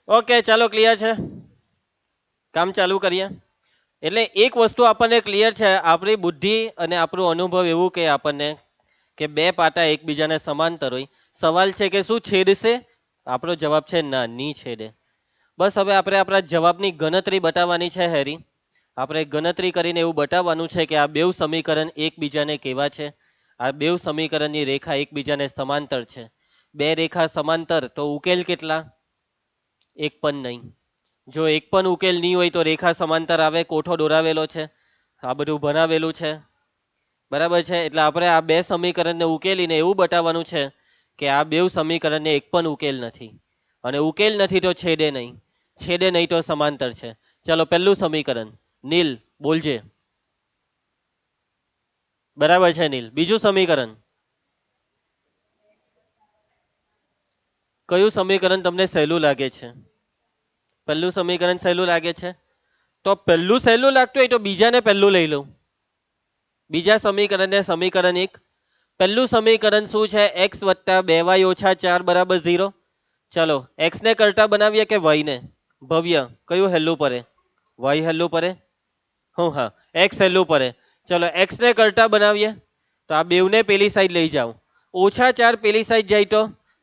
Speaker 1: ઓકે ચાલો, ક્લિયર છે? કામ ચાલુ કરીએ. એટલે એક વસ્તુ આપણને ક્લિયર છે, આપણી બુદ્ધિ અને આપણો અનુભવ એવું કે આપણને કે બે પાટા એકબીજાને સમાંતર હોય. સવાલ છે કે શું છેદશે? આપણો જવાબ છે ના, ની છેદે. બસ હવે આપણે આપણા જવાબની ગણતરી બતાવવાની છે હેરી. આપણે ગણતરી કરીને એવું બતાવવાનું છે કે આ બેવ સમીકરણ એકબીજાને કેવા છે. આ બેવ સમીકરણની રેખા એકબીજાને સમાંતર છે. બે રેખા સમાંતર તો ઉકેલ કેટલા? એક પણ નહીં. જો એક પણ ઉકેલ નહીં હોય તો રેખા સમાંતર આવે, કોઠો દોરાવેલો છે, આ બધું બનાવેલું છે, બરાબર છે? એટલે આપણે આ બે સમીકરણને ઉકેલીને એવું બતાવવાનું છે કે આ બેવ સમીકરણને એક પણ ઉકેલ નથી. અને ઉકેલ નથી તો છેદે નહીં, છેદે નહીં તો સમાંતર છે. ચલો પહેલું સમીકરણ નીલ બોલજે. બરાબર છે નીલ. બીજું સમીકરણ, કયું સમીકરણ તમને સહેલું લાગે છે? પહેલું સમીકરણ સહેલું લાગે છે? તો પહેલું સહેલું લાગતું હોય તો બીજાને પહેલું લઈ લઉં. બીજા સમીકરણને સમીકરણ 1. પહેલું સમીકરણ શું છે? x વત્તા 2y ઓછા 4 બરાબર 0. ચલો x ને કરતા બનાવીએ કે y ને? ભવ્ય કયું હેલું પડે? y હેલું પડે. હું હા x હેલું પડે. ચલો x ને કરતા બનાવીએ તો આ બેવને પેલી સાઈડ લઈ જાઓ. ઓછા 4 પેલી સાઈડ જાય તો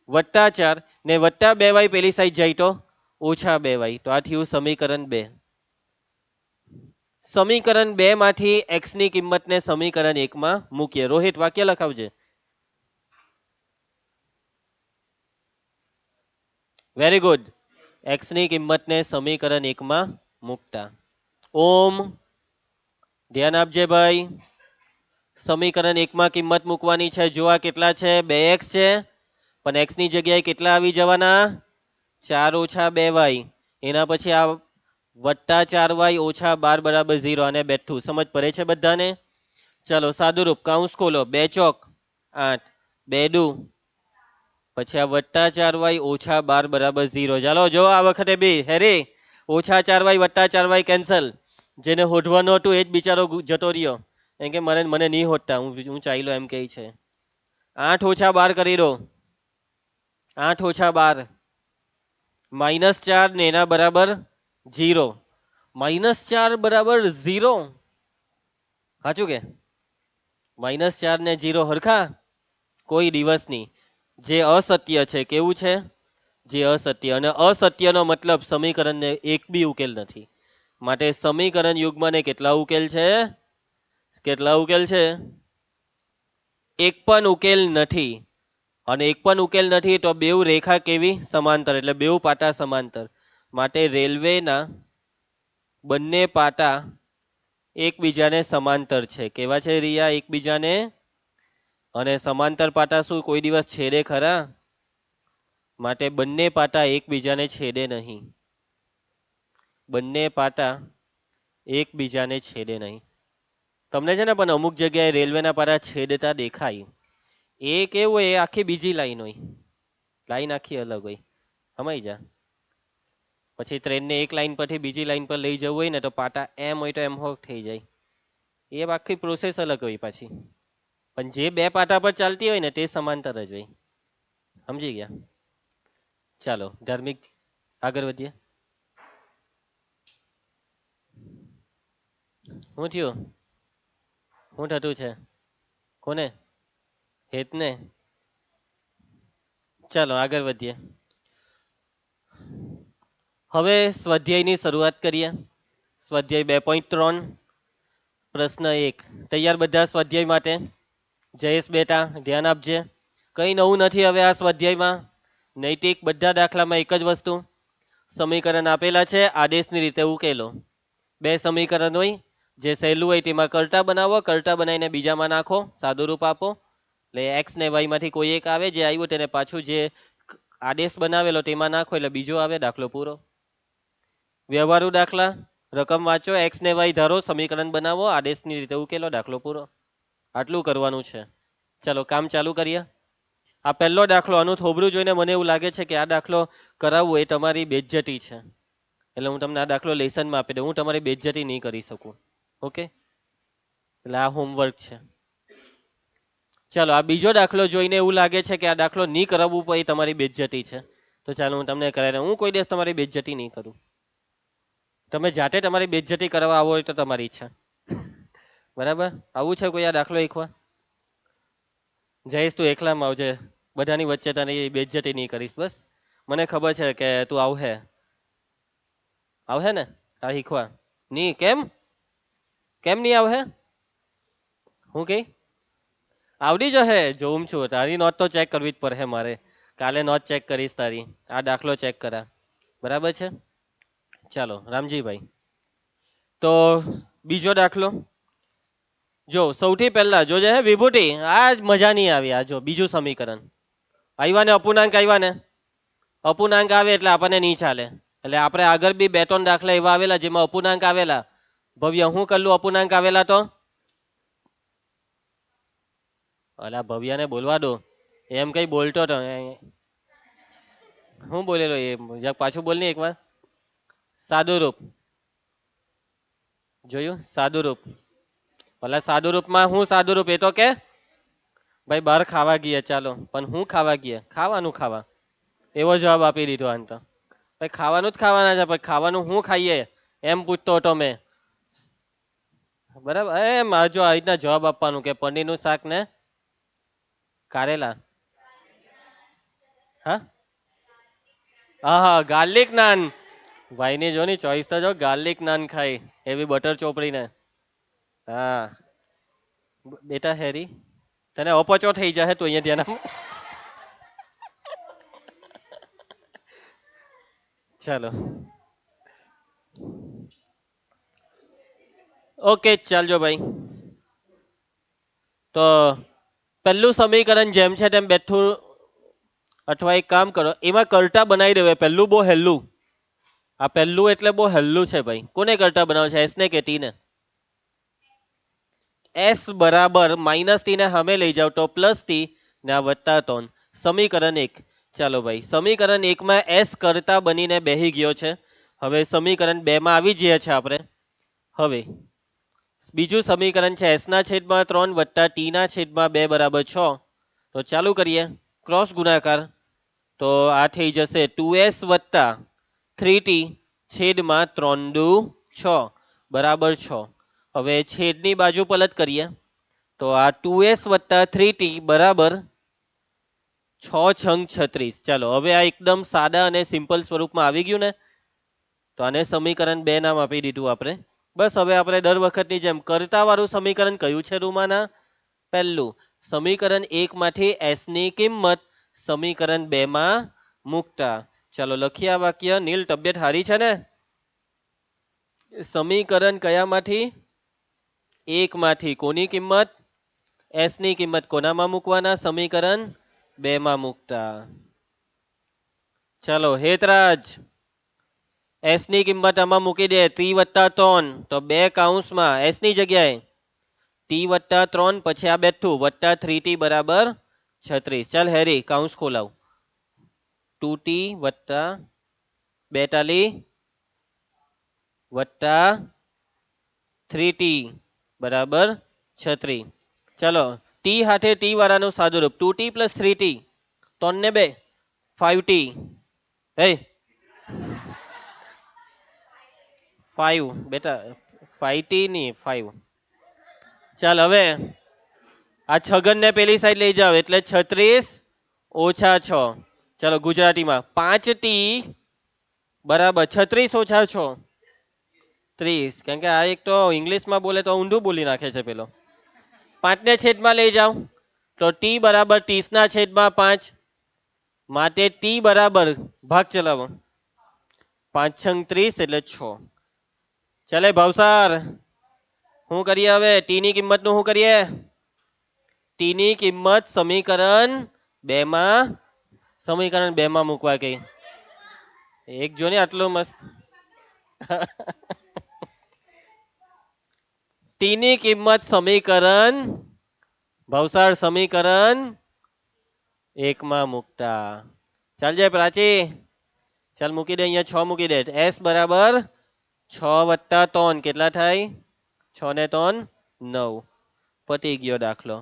Speaker 1: વત્તા 4 ને વત્તા 2y પેલી સાઈડ જાય તો ઓછા 2y. તો આ થયું સમીકરણ 2. સમીકરણ 2 માંથી x ની કિંમતને સમીકરણ 1 માં મૂકીએ. રોહિત વાક્ય લખાવજે. Very good. x ની કિંમતને સમીકરણ 1 માં મૂકતા. ઓમ ધ્યાન આપજે ભાઈ. સમીકરણ 1 માં કિંમત મૂકવાની છે. જો આ કેટલા છે? 2x છે, પણ x ની જગ્યાએ કેટલા આવી જવાના? 4 ઓછા 2y. એના પછી આ વત્તા 4y ઓછા 12 બરાબર 0. અને બેઠું સમજ પડે છે બધાને? ચલો સાદુરૂપ કૌંસ ખોલો. 2 ચોક 8, 2 દુ, પછી આ વત્તા 4y ઓછા 12 બરાબર 0. ચાલો જો આ વખતે બી હેરી ઓછા 4y વત્તા 4y કેન્સલ. જેને હોધવાનું હતું એ જ બિચારો જતો રહ્યો. એમ કે મને નહીં હોદતા, હું ચાલ્યો એમ કે છે. 8 ઓછા 12 કરી દો. 8 ઓછા 12 -4 ને એના બરાબર 0. -4 બરાબર 0. સાચું કે? -4 ને 0 હરખા? કોઈ દિવસ નહીં. જે અસત્ય છે કેવું છે? જે અસત્ય. અને અસત્યનો મતલબ સમીકરણને એક બી ઉકેલ નથી. માટે સમીકરણ યુગ્મને કેટલા ઉકેલ છે? કેટલા ઉકેલ છે? એક પણ ઉકેલ નથી. અને એક પણ ઉકેલ નથી તો બેઉ રેખા કેવી? સમાંતર. એટલે બેઉ પાટા સમાંતર. માટે રેલવેના બંને પાટા એકબીજાને સમાંતર છે. કેવા છે રિયા? એકબીજાને. અને સમાંતર પાટા શું કોઈ દિવસ છેદે ખરા? માટે બંને પાટા એકબીજાને છેદે નહીં. બંને પાટા એકબીજાને છેદે નહીં. તમને છે ને પણ અમુક જગ્યાએ રેલવેના પાટા છેદતા દેખાય. એ કેવું હોય? એ આખી બીજી લાઈન હોય. લાઈન આખી અલગ હોય. સમય જા. પછી ટ્રેનને એક લાઈન પરથી બીજી લાઈન પર લઈ જવું હોય ને તો પાટા એમ હોય તો એમ હો થઈ જાય. એ આખી પ્રોસેસ અલગ હોય પાછી. પણ જે બે પાટા પર ચાલતી હોય ને તે સમાંતર જ હોય. સમજી ગયા? ચાલો ધાર્મિક આગળ વધીએ. શું થયું? શું થતું છે? કોને? હેતને? ચાલો આગળ વધીએ. હવે સ્વાધ્યાયની શરૂઆત કરીએ. સ્વાધ્યાય 2.3 પ્રશ્ન 1. તૈયાર બધા સ્વાધ્યાય માટે? જયેશ બેટા ધ્યાન આપજે. કઈ નવું નથી હવે આ સ્વાધ્યાયમાં. નૈતિક બધા દાખલામાં એક જ વસ્તુ. સમીકરણ આપેલા છે, આદેશની રીતે ઉકેલો. બે સમીકરણ હોય. જે સહેલું હોય તેમાં કરતા બનાવો, કરતા બનાવીને બીજામાં નાખો, સાદું રૂપ આપો. એટલે એક્સ ને વાય માંથી કોઈ એક આવે, જે આવ્યું તેને પાછું જે આદેશ બનાવેલો તેમાં નાખો એટલે બીજો આવે. દાખલો પૂરો. વ્યવહારુ દાખલા. રકમ વાંચો, એક્સ ને વાય ધારો, સમીકરણ બનાવો, આદેશની રીતે ઉકેલો, દાખલો પૂરો. આટલું કરવાનું છે. ચાલો કામ ચાલુ કરીએ. આ પહેલો દાખલો. આનું થોબરું જોઈને મને એવું લાગે છે કે આ દાખલો કરાવવો એ તમારી બેઇજ્જતી છે. એટલે હું તમને આ દાખલો લેસનમાં આપી દઉં. હું તમારી બેઇજ્જતી નહીં કરી શકું. ઓકે? એટલે આ હોમવર્ક છે. ચાલો આ બીજો દાખલો જોઈને એવું લાગે છે કે આ દાખલો નહીં કરાવવું પડે એ તમારી બેઇજ્જતી છે. તો ચાલો હું તમને કરાવી દઉં. હું કોઈ દિવસ તમારી બેઇજ્જતી નહીં કરું. તમે જાતે તમારી બેઇજ્જતી કરવા આવો હોય તો તમારી ઈચ્છા. બરાબર? આવું છે કોઈ આ દાખલો એકવાર? જયેશ તું એકલામાં આવજે. બધાની વચ્ચે તને બેઇજ્જતી નહીં કરીશ. બસ મને ખબર છે કે તું આવહે. આવહે ને? આ શીખવા નહીં? કેમ? કેમ નહીં આવહે? હું કઈ? આવડી જશે. જોઉં છું. તારી નોટ તો ચેક કરવી જ પડશે મારે. કાલે નોટ ચેક કરીશ તારી. આ દાખલો ચેક કરા. બરાબર છે? ચાલો રામજીભાઈ. તો બીજો દાખલો જો સૌથી પહેલા જોજે હે વિભૂતિ. આ જ મજા નહીં આવી. આ જો બીજું સમીકરણ આવ્યા ને, અપૂર્ણાંક આવ્યા ને. અપૂર્ણાંક આવે એટલે આપણને નહીં ચાલે. એટલે આપણે આગળ બી 2-3 દાખલા એવા આવેલા જેમાં અપૂર્ણાંક આવેલા. ભવ્ય હું કરલું અપૂર્ણાંક આવેલા તો? અલા ભવ્યાને બોલવા દો. એમ કઈ બોલતો તો હું બોલેલો એ પાછું બોલ ને એકવાર. સાદું રૂપ. જોયું સાદું રૂપ. ભલા સાદું રૂપમાં હું સાદું રૂપ એ તો કે ભાઈ બહાર ખાવા ગયા ચાલો, પણ હું ખાવા ગયા ખાવાનું ખાવા, એવો જવાબ આપી દીધો આને તો. ભાઈ ખાવાનું જ ખાવાના છે, પછી ખાવાનું હું ખાઈએ એમ પૂછતો હતો મેં. બરાબર એમ જો આ રીતના જવાબ આપવાનું કે પનીરનું શાક ને કારેલા. હા હા હા ગાર્લિક નાન. ભાઈની જો ની ચોઈસ તો જો ગાર્લિક નાન ખાઈ એવી બટર ચોપડી ને. હા બેટા હેરી તને અપચો થઈ જાય તું અહીંયા ધ્યાન આપ. ચાલો ઓકે ચાલજો ભાઈ. તો પહેલું સમીકરણ જેમ છે તેમ બેઠું, અથવા એક કામ કરો એમાં કરતા બનાવી દેવાય. પહેલું બહુ હેલું, આ પહેલું એટલે બહુ હેલું છે ભાઈ. કોને કરતા બનાવે છે, એસ ને કે ટી ને? એસ બરાબર માઇનસ ટી ને સામે લઈ જાવ તો પ્લસ ટી ને આ વત્તા 3. સમીકરણ 1. ચાલો ભાઈ સમીકરણ 1 માં એસ કરતા બનીને બેહી ગયો છે. હવે સમીકરણ 2 માં આવી જઈએ છે આપણે. હવે બીજું સમીકરણ છે એસ ના છેદમાં 3 વત્તા ટી ના છેદમાં 2 બરાબર 6. તો ચાલુ કરીએ ક્રોસ ગુણાકાર. તો આ થઈ જશે 2s વત્તા 3t છેદમાં 3 દુ 6 બરાબર 6. હવે છેદની બાજુ પલટ કરીએ તો આ 2s વત્તા 3t બરાબર 6 છંગ 36. ચાલો હવે આ એકદમ સાદા અને સિમ્પલ સ્વરૂપમાં આવી ગયું ને, તો આને સમીકરણ 2 નામ આપી દીધું આપણે. બસ હવે આપણે દર વખતની જેમ કરતા વાળું સમીકરણ કયું છે રૂમાના? પહેલું. સમીકરણ 1 માંથી એસ ની કિંમત સમીકરણ 2 માં મૂકતા. ચાલો લખીએ આ વાક્ય. નીલ તબિયત હારી છે ને? સમીકરણ કયામાંથી? 1 માંથી કોની કિંમત? એસ ની કિંમત કોનામાં મૂકવાના? સમીકરણ 2 માં મૂકતા. ચાલો હેતરાજ એસ ની કિંમત આમાં મૂકી દે. ટી વત્તા 3 તો 2 કૌંસમાં એસ ની જગ્યાએ ટી વત્તા 3 પછી આ બેઠું વત્તા 3t બરાબર 36. ચાલ હેરી કૌંસ ખોલાવ. 2t વત્તા 42 વત્તા 3t બરાબર 36. ચલો ટી હાથે ટી વાળાનું સાદું રૂપ 2t પ્લસ 3t 3 ને 2 5t. હે 5 બેટા 5t ની 5. ચાલ હવે આ છગન ને પેલી સાઈડ લઈ જાવ એટલે 36 ઓછા 6. ચાલો ગુજરાતીમાં 5t બરાબર 36 ઓછા 6 30. કેમ કે આ એક તો ઇંગ્લિશમાં બોલે તો ઊંધું બોલી નાખે છે પેલો. 5 ને છેદમાં લઈ જાવ તો ટી બરાબર 30 ના છેદમાં 5. માટે ટી બરાબર ભાગ ચલાવો 5 છંગ 30 એટલે 6. ચાલે ભાવસાર શું કરીએ હવે? ટી ની કિંમત નું શું કરીએ? ટી ની કિંમત સમીકરણ 2 માં મૂકવા ગઈ. એક જો ને આટલું મસ્ત. ટી ની કિંમત સમીકરણ ભવસાર સમીકરણ 1 માં મૂકતા. ચાલ જાય પ્રાચી. ચાલ મૂકી દે અહીંયા 6 મૂકી દે. એસ બરાબર 6 વત્તા 3 કેટલા થાય? 6 ને 3 9. પતી ગયો દાખલો.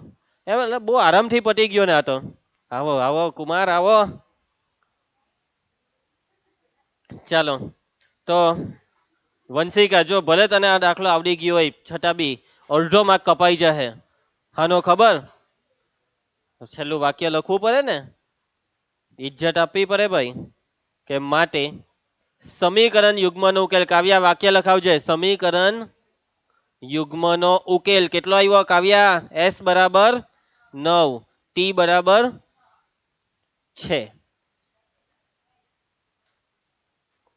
Speaker 1: એ મતલબ બહુ આરામથી પતી ગયો ને આ તો. આવો આવો કુમાર આવો. ચાલો તો વંશિકા જો ભલે તને આ દાખલો આવડી ગયો હોય છતાં બી અડધો માર્ક કપાઈ જશે. હાનો ખબર? છેલ્લું વાક્ય લખવું પડે ને, ઇજ્જત આપવી પડે ભાઈ. કે માટે સમીકરણ યુગ્મનો ઉકેલ. કાવ્યા વાક્ય લખાવજે. સમીકરણ યુગ્મનો ઉકેલ કેટલો આવ્યો કાવ્યા? એસ બરાબર 9 ટી બરાબર છે.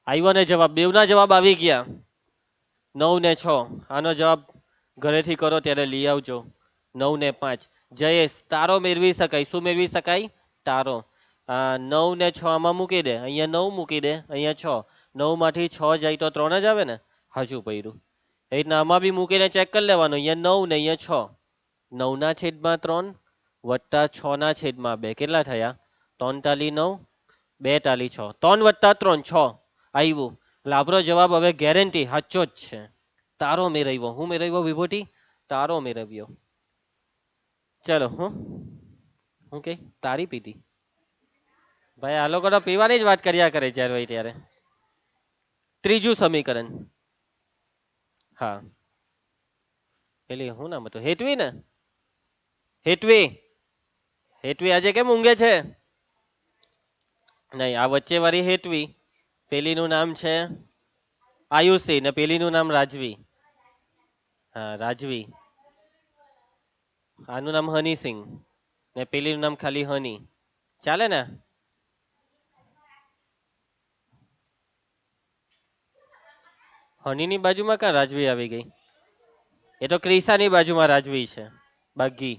Speaker 1: આવ્યો ને જવાબ? બેવના જવાબ આવી ગયા 9 ને 6. આનો જવાબ ઘરેથી કરો ત્યારે લઈ આવજો. 9 ને 5. જયેશ તારો મેળવી શકાય. શું મેળવી શકાય? તારો. 9 ને 6 આમાં મૂકી દે. અહીંયા 9 મૂકી દે, અહીંયા 6. 9 માંથી 6 જાય તો 3 જ આવે ને. હાજુ પડ્યું. એ રીતના આમાં બી મૂકીને ચેક કરી લેવાનું. અહીંયા 9 ને અહીંયા 6. 9 ના છેદમાં 3 વત્તા 6 ના છેદમાં 2 કેટલા થયા? 3 તાલી 9 2 તાલી 6. 3 વત્તા 3 6 આવ્યું. એટલે આપણો જવાબ હવે ગેરંટી સાચો જ છે. તારો મેળવ્યો. હું મેળવ્યો વિભૂતિ? તારો મેળવ્યો. ચલો હું કે તારી પીધી. ભાઈ આ લોકો તો પીવાની જ વાત કર્યા કરે જ્યારે હોય ત્યારે. ત્રીજું સમીકરણ. હા પેલી શું નામ હતું? હેતવી ને? હેતવી. હેતવી આજે કેમ ઊંઘે છે? નહીં, આ વચ્ચે વાળી હેતવી. પેલીનું નામ છે આયુષી ને પેલીનું નામ રાજવી. હા રાજવી. આનું નામ હની સિંહ ને પેલીનું નામ ખાલી હની. ચાલે ને? હનીની બાજુમાં ક્યાં રાજવી આવી ગઈ? એ તો ક્રિશાની બાજુમાં રાજવી છે. બાગી.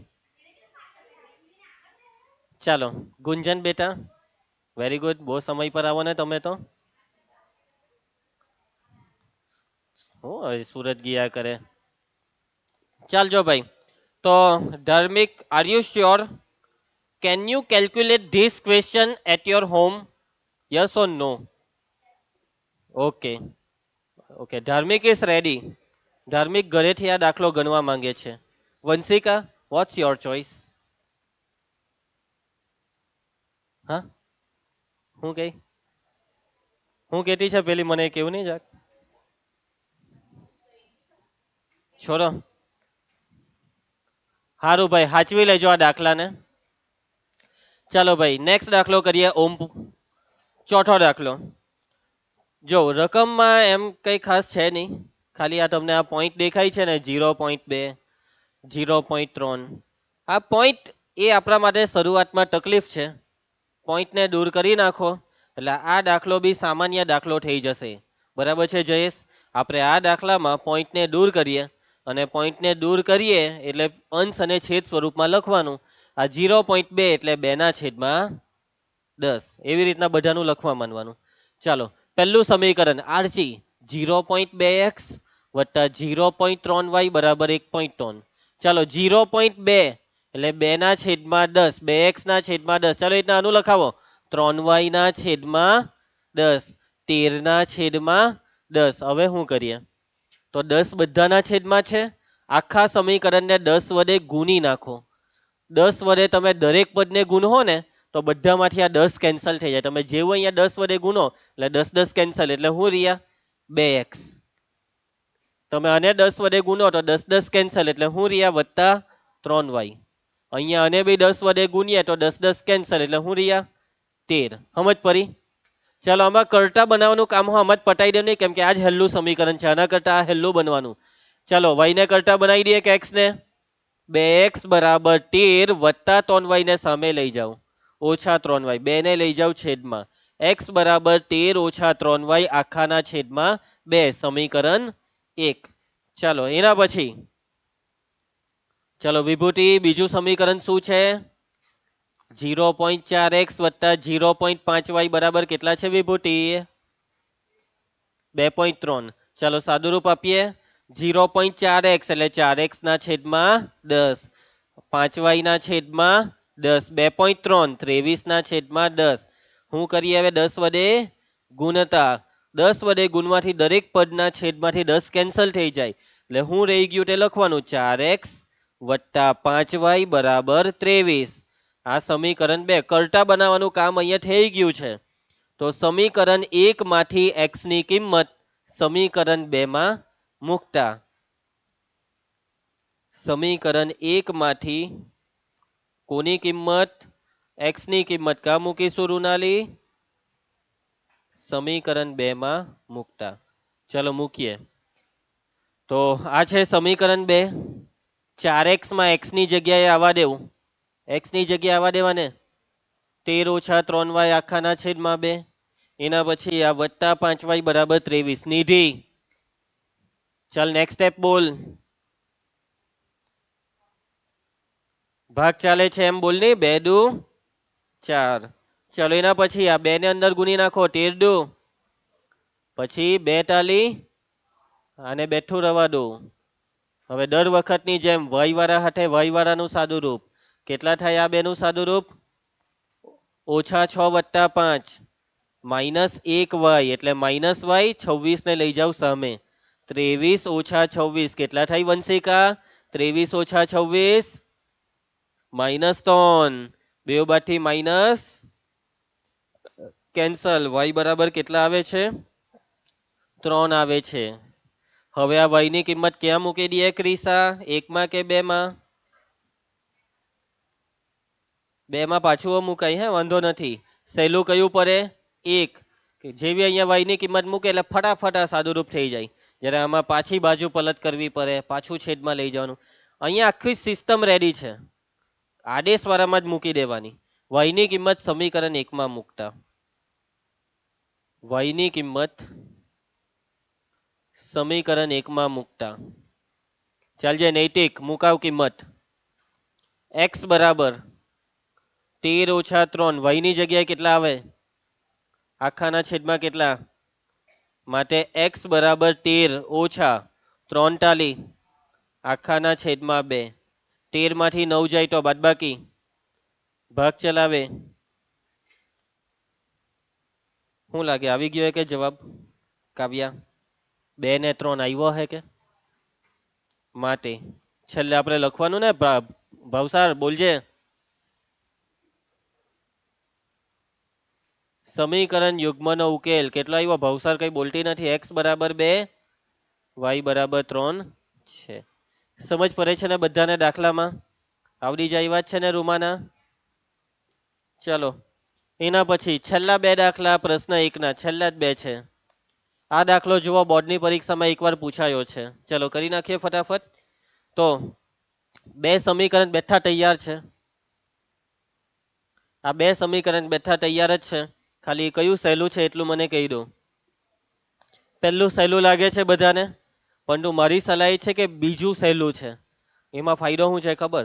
Speaker 1: ચાલો ગુંજન બેટા, વેરી ગુડ. બહુ સમય પર આવો ને તમે તો. હું હવે સુરત ગયા કરે. ચાલજો ભાઈ. તો Dharmik, are you sure? Can you calculate this question at your home? Yes or no? Okay okay, Dharmik is ready. Dharmik ઘરેથી આ દાખલો ગણવા માંગે છે. Vanshika, what's your choice? હા હું કઈ હું કેતી છે પેલી મને કેવું નહીં જાક છોડો. હારું ભાઈ હાચવી લેજો આ દાખલાને. ચાલો ભાઈ નેક્સ્ટ દાખલો કરીએ. ઓમ ચોથો દાખલો. જો રકમમાં એમ કઈ ખાસ છે નહીં, ખાલી આ તમને આ પોઈન્ટ દેખાય છે ને 0.2, 0.3, આ પોઈન્ટ એ આપણા માટે શરૂઆતમાં તકલીફ છે. પોઈન્ટને દૂર કરી નાખો એટલે આ દાખલો બી સામાન્ય દાખલો થઈ જશે. બરાબર છે જયેશ? આપણે આ દાખલામાં પોઈન્ટને દૂર કરીએ અને પોઈન્ટને દૂર કરીએ એટલે અંશ અને છેદ સ્વરૂપમાં લખવાનું. આ 0.2 એટલે 2/10 એવી રીતના બધાનું લખવા માંડવાનું. ચાલો પહેલું સમીકરણ આરસી 0.2x વત્તા 0.3y બરાબર 1.3. ચાલો 0.2 એટલે 2/10, 2x/10. ચાલો એટલા આનું લખાવો 3y/10, 13/10. હવે શું કરીએ? તો 10 બધાના છેદમાં છે. આખા સમીકરણને 10 વડે ગુણી નાખો. 10 વડે તમે દરેક પદને ગુણો ને તો બધામાંથી આ 10 કેન્સલ થઈ જાય. તમે જેવું અહીંયા 10 વડે ગુણો એટલે 10 10 કેન્સલ એટલે હું રહ્યા 2x. તમે આને 10 વડે ગુણો તો 10 10 કેન્સલ એટલે હું રહ્યા વત્તા 3y. અહીંયા આને બી 10 વડે ગુણીએ તો 10 10 કેન્સલ એટલે હું રહ્યા 13. સમજ પડી? ચાલો આમાં કરતા બનાવવાનું કામ આમ જ પટાઈ દે નહીં, કેમ કે આ જ હેલ્લું સમીકરણ છે. આના કરતા આ હેલ્લું બનવાનું. ચાલો y ને કરતા બનાવી દઈએ કે x ને. 2x બરાબર 13 વત્તા 3y ને સામે લઈ જાઓ ઓછા 3y. 2 ને લઈ જાઓ છેદમાં. x બરાબર 13 ઓછા 3y આખાના છેદમાં 2. સમીકરણ 1. ચાલો એના પછી ચાલો વિભૂતિ બીજું સમીકરણ શું છે? 0.4x વત્તા 0.5y બરાબર કેટલા છે વિભૂતિ? 2.3. ચાલો સાદુરૂપ આપીએ. 0.4x એટલે 4x/10, 5y/10, 2.3 23/10. હું કરીએ હવે 10 વડે ગુણતા. 10 વડે ગુણવાથી દરેક પદના છેદમાંથી 10 કેન્સલ થઈ જાય એટલે હું રહી ગયું તે લખવાનું 4x વત્તા 5y બરાબર 23. આ સમીકરણ 2. કરતા બનાવવાનું કામ અહીંયા થઈ ગયું છે. તો સમીકરણ 1 માંથી x ની કિંમત સમીકરણ 2 માં મૂકતા. સમીકરણ 1 માંથી કોની કિંમત? x ની કિંમત કા મૂકીશું રુનાલી? સમીકરણ 2 માં મૂકતા. ચલો મૂકીએ. તો આ છે સમીકરણ 2. 4x માં x ની જગ્યાએ આવવા દેવું. x ની જગ્યાએ આવવા દેવાને 13 ઓછા 3y આખાના છેદમાં 2. એના પછી આ વત્તા 5y બરાબર 23. નિધિ ચાલ નેક્સ્ટ સ્ટેપ બોલ. ભાગ ચાલે છે એમ બોલ ની. 2 દુ 4. ચલો એના પછી આ 2 ને અંદર ગુણી નાખો 13 દુ, પછી 2 તાલી આને બેઠું રવા દો. હવે દર વખતની જેમ y વાળા હાથે y વાળાનું સાદું રૂપ. કેટલા થાય આ બેનું સાદું રૂપ? ઓછા 6 વત્તા 5 -1y એટલે -y. 26 ને લઈ જાવ સામે 23 ઓછા 26 કેટલા થાય વંશિકા? 23 ઓછા 26 -3. બે બાદથી માઇનસ કેન્સલ. y બરાબર કેટલા આવે છે? 3 આવે છે. હવે આ y ની કિંમત ક્યાં મૂકી દઈએ ક્રિસા? 1 માં કે 2 માં? 2 માં પાછું મુકાય, હે વાંધો નથી. સહેલું કયું પડે? 1. કે જેવી અહીંયા y ની કિંમત મૂકે એટલે ફટાફટ આ સાદુરૂપ થઈ જાય. જ્યારે આમાં પાછી બાજુ પલટ કરવી પડે, પાછું છેદમાં લઈ જવાનું. અહીંયા આખી સિસ્ટમ રેડી છે, આદેશ વાળામાં જ મૂકી દેવાની. y ની કિંમત સમીકરણ 1 માં મૂકતા, y ની કિંમત સમીકરણ 1 માં મૂકતા. ચાલજે નૈતિક, મુકાવ કિંમત. x બરાબર 13 ઓછા 3. y ની જગ્યાએ કેટલા આવે? આખાના છેદમાં કેટલા? માટે x બરાબર 13 ઓછા 3 ટાલી આખાના છેદમાં 2. 13 માંથી 9 જાય તો બાદબાકી, ભાગ ચલાવે. શું લાગે, આવી ગયો કે જવાબ કાવ્યા? 2 ને 3 આવ્યો હે કે? માટે છેલ્લે આપણે લખવાનું ને, ભાવસાર બોલજે. સમીકરણ યુગ્મનો ઉકેલ કેટલો આવ્યો? ભાવસાર કઈ બોલતી નથી. x બરાબર 2, y બરાબર 3 છે. સમજ પડે છે ને બધાને? દાખલામાં આવડી જાય વાત છે ને રૂમાના? ચલો એના પછી છેલ્લા 2 દાખલા પ્રશ્ન 1 ના છેલ્લા જ 2 છે. આ દાખલો જુઓ, બોર્ડની પરીક્ષામાં એકવાર પૂછાયો છે. ચલો કરી નાખીએ ફટાફટ. તો 2 સમીકરણ બેઠા તૈયાર છે. આ 2 સમીકરણ બેઠા તૈયાર જ છે. ખાલી કયું સહેલું છે એટલું મને કહી દો. પહેલું સહેલું લાગે છે બધાને, પરંતુ મારી સલાહ એ છે કે બીજું સહેલું છે. એમાં ફાયદો શું છે ખબર?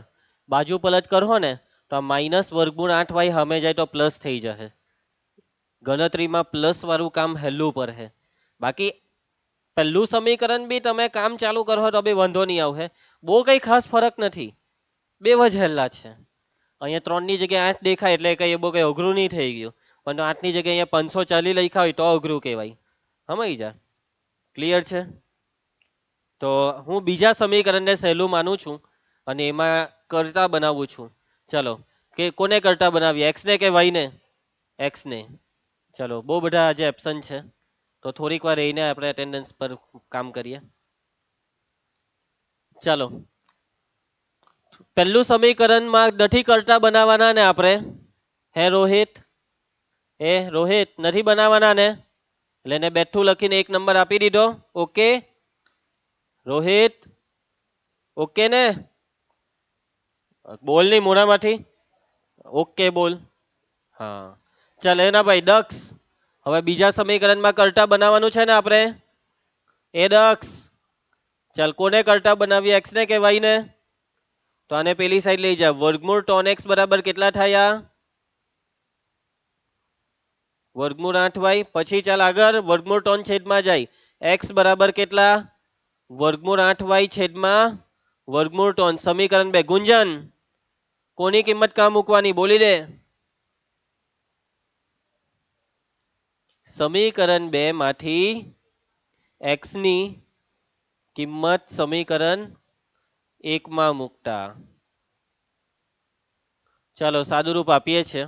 Speaker 1: બાજુ પલટ કરો ને તો આ માઇનસ વર્ગમૂળ 8y સામે જાય તો પ્લસ થઈ જશે. ગણતરીમાં પ્લસ વાળું કામ હેલું પડે. બાકી પહેલું સમીકરણ બી તમે કામ ચાલુ કરો તો બી વાંધો નહીં આવે. બહુ કઈ ખાસ ફરક નથી, બે જ હેલા છે. અહીંયા 3 ની જગ્યાએ 8 દેખાય એટલે કઈ બહુ કઈ અઘરું નહીં થઈ ગયું. પણ 8 ની જગ્યાએ અહીંયા 540 લખ્યા હોય તો અઘરું કહેવાય. સમજી જા? ક્લિયર છે? તો હું બીજા સમીકરણને સહેલું માનું છું અને એમાં કરતા બનાવું છું. ચલો કે કોને કરતા બનાવીએ, x ને કે y ને? x ને. ચલો બહુ બધા આજે એબ્સન્ટ છે, તો થોડીક વાર રહીને આપણે એટેન્ડન્સ પર કામ કરીએ. ચાલો પહેલું સમીકરણમાં નથી કરતા બનાવવાના ને આપણે? હે રોહિત? રોહિત નથી બનાવવાના ને? એટલે એને બેઠું લખીને 1 નંબર આપી દીધો. ઓકે રોહિત? ઓકે ને? બોલ ની મોઢામાંથી ઓકે બોલ. હા ચાલ એના ભાઈ દક્ષ, હવે બીજા સમીકરણમાં કરતા બનાવવાનું છે ને આપણે? દક્ષ ચાલ કોને કરતા બનાવીએ, x ને કે y ને? તો આને પેલી સાઈડ લઈ જા. વર્ગમૂળ ટોન x બરાબર કેટલા થયા? વર્ગમૂળ 8y. પછી ચાલ આગળ, વર્ગમૂળ ટોન છેદમાં જાય. x બરાબર કેટલા? વર્ગમૂળ 8y છેદમાં વર્ગમૂળ ટોન. સમીકરણ 2. ગુંજન કોની કિંમત કાં મૂકવાની બોલી દે. સમીકરણ 2 માંથી x ની કિંમત સમીકરણ 1 માં મૂકતા. ચાલો સાદુરૂપ આપીએ છીએ.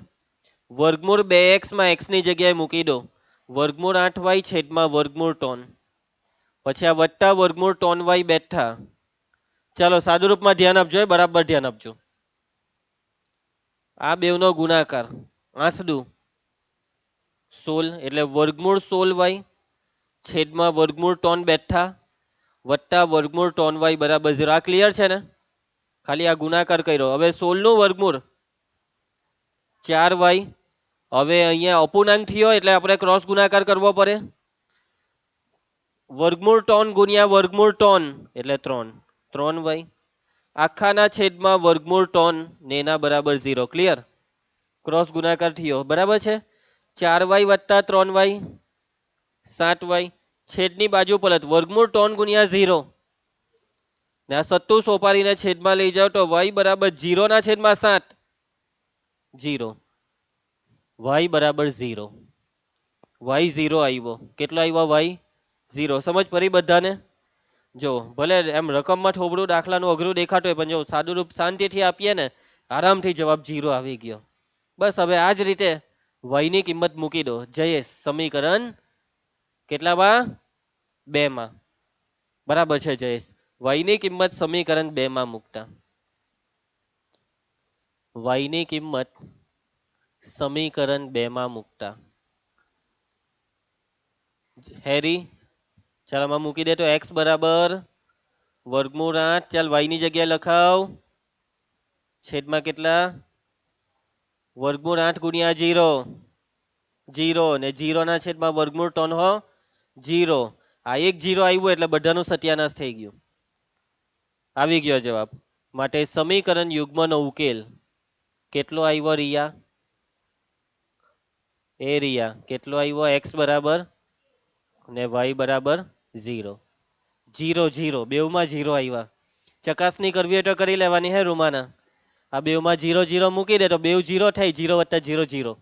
Speaker 1: વર્ગમૂળ 2x માં x ની જગ્યાએ મૂકી દો. વર્ગમૂળ 8y છેદમાં વર્ગમૂળ ટોન. પછી આ વત્તા વર્ગમૂળ ટોન y બેઠા. ચાલો સાદુરૂપમાં ધ્યાન આપજો, બરાબર ધ્યાન આપજો. આ બેવનો ગુણાકાર 8 દુ 16 એટલે વર્ગમૂળ 16y છેદમાં વર્ગમૂળ ટોન બેઠા વત્તા વર્ગમૂળ ટોન y બરાબર 0. આ ક્લિયર છે ને? ખાલી આ ગુણાકાર કર્યો. હવે 16 નું વર્ગમૂળ 4y. હવે અહીંયા અપૂર્ણાંક થયો એટલે આપણે ક્રોસ ગુણાકાર કરવો પડે. વર્ગમૂળ ટોન ગુણ્યા વર્ગમૂળ ટોન એટલે 3 3y આખાના છેદમાં વર્ગમૂળ ટોન ને એના બરાબર 0. ક્લિયર? ક્રોસ ગુણાકાર થયો બરાબર છે. 4y વત્તા 3y 7y. છેદની બાજુ પલટ, વર્ગમૂળ ટોન ગુણ્યા 0 ને આ સત્તું સોપારીને છેદમાં લઈ જાવ તો y બરાબર 0 ના છેદમાં 7 0. y બરાબર 0. y 0 આવ્યો. કેટલો આવ્યો? y 0. સમજ પડી બધાને? જો ભલે એમ રકમમાં થોબડું દાખલાનું અઘરું દેખાતું હોય પણ જો સાદું રૂપ શાંતિથી આપીએ ને આરામથી જવાબ 0 આવી ગયો. બસ હવે આ જ રીતે y ની કિંમત મૂકી દો જયેશ સમીકરણ કેટલામાં 2 માં. બરાબર છે જયેશ. y ની કિંમત સમીકરણ 2 માં મૂકતા y ની કિંમત સમીકરણ 2 માં મૂકતા હેરી ચાલ આમાં મૂકી દે તો x બરાબર વર્ગમૂળ 8. ચાલ y ની જગ્યાએ લખાવ છેદમાં કેટલા વર્ગમૂળ 8 ગુણ્યા 0 0 ને 0 ના છેદમાં વર્ગમૂળ 3 હો 0. આ એક 0 આવ્યું એટલે બધાનું સત્યાનાશ થઈ ગયું. આવી ગયો જવાબ. માટે સમીકરણ યુગ્મનો ઉકેલ કેટલો આવ્યો રિયા એ રિયા કેટલો આવ્યો x બરાબર ને y બરાબર 0 0 0 બેવમાં 0 આવ્યા. ચકાસણી કરવી હોય તો કરી લેવાની હે રૂમાના. આ બેવમાં 0 0 મૂકી દે તો બેવ 0 થાય 0 વત્તા 0 0.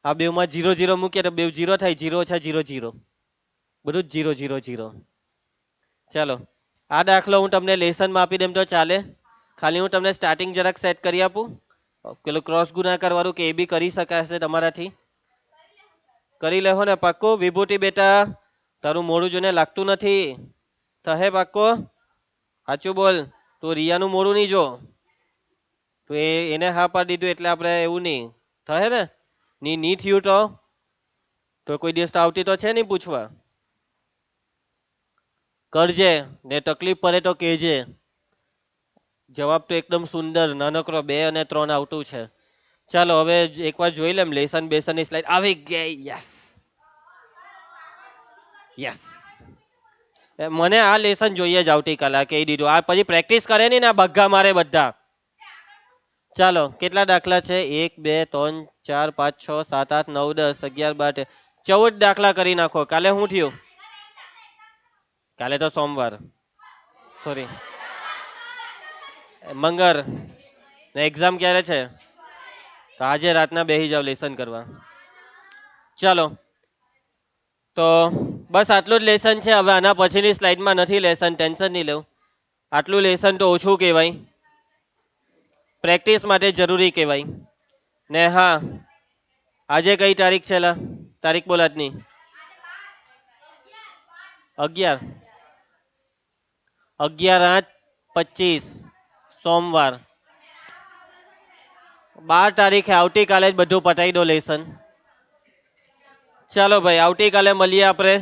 Speaker 1: આ બેવમાં 0 0 મૂકીએ તો બેવ 0 થાય 0 ઓછા 0 0. બધું જ 0 0 0. ચાલો આ દાખલો હું તમને લેસનમાં આપી દેમ તો ચાલે. ખાલી હું તમને સ્ટાર્ટિંગ જરાક સેટ કરી આપું. પેલું ક્રોસ ગુણાકાર વાળું કે એ બી કરી શકાશે તમારાથી. કરી લેહો ને પાક્કો વિભૂતિ બેટા તારું મોડું જોઈને લાગતું નથી થહે પાક્કો સાચું બોલ તું રિયાનું મોડું નહીં જો તો એને હા પાડી દીધું એટલે આપણે એવું નહીં થહે ને ની થયું તો કોઈ દિવસ તો આવતી તો છે નહીં પૂછવા કરજે ને તકલીફ પડે તો કહેજે. જવાબ તો એકદમ સુંદર નાનકડો 2 અને 3 આવતું છે. ચાલો હવે એકવાર જોઈ લેમ લેસન બેસનની સ્લાઇડ આવી ગઈ. યસ યસ મને આ લેસન જોઈએ જ આવતીકાલે કહી દીધું. આ પછી પ્રેક્ટિસ કરે નહીં ને બગ્ગા મારે બધા. ચાલો કેટલા દાખલા છે 1 2 3 4 5 6 7 8 9 10 11 12 14 દાખલા કરી નાખો. કાલે શું થયું કાલે તો સોમવાર સોરી મંગળ ને એક્ઝામ ક્યારે છે તો આજે રાતના બેસી જાવ લેસન કરવા. ચાલો તો બસ આટલું જ લેસન છે. હવે આના પછીની સ્લાઇડમાં નથી લેસન ટેન્શન નહીં લેવું. આટલું લેસન તો ઓછું કહેવાય પ્રેક્ટિસ માટે જરૂરી કહેવાય ને. હા આજે કઈ તારીખ છે તારીખ બોલ આજની 11 11/8/25 સોમવાર. 12 તારીખે આવતીકાલે જ બધું પતાવી દો લેસન. ચાલો ભાઈ આવતીકાલે મળીએ આપણે.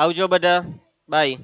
Speaker 1: આવજો બધા બાય.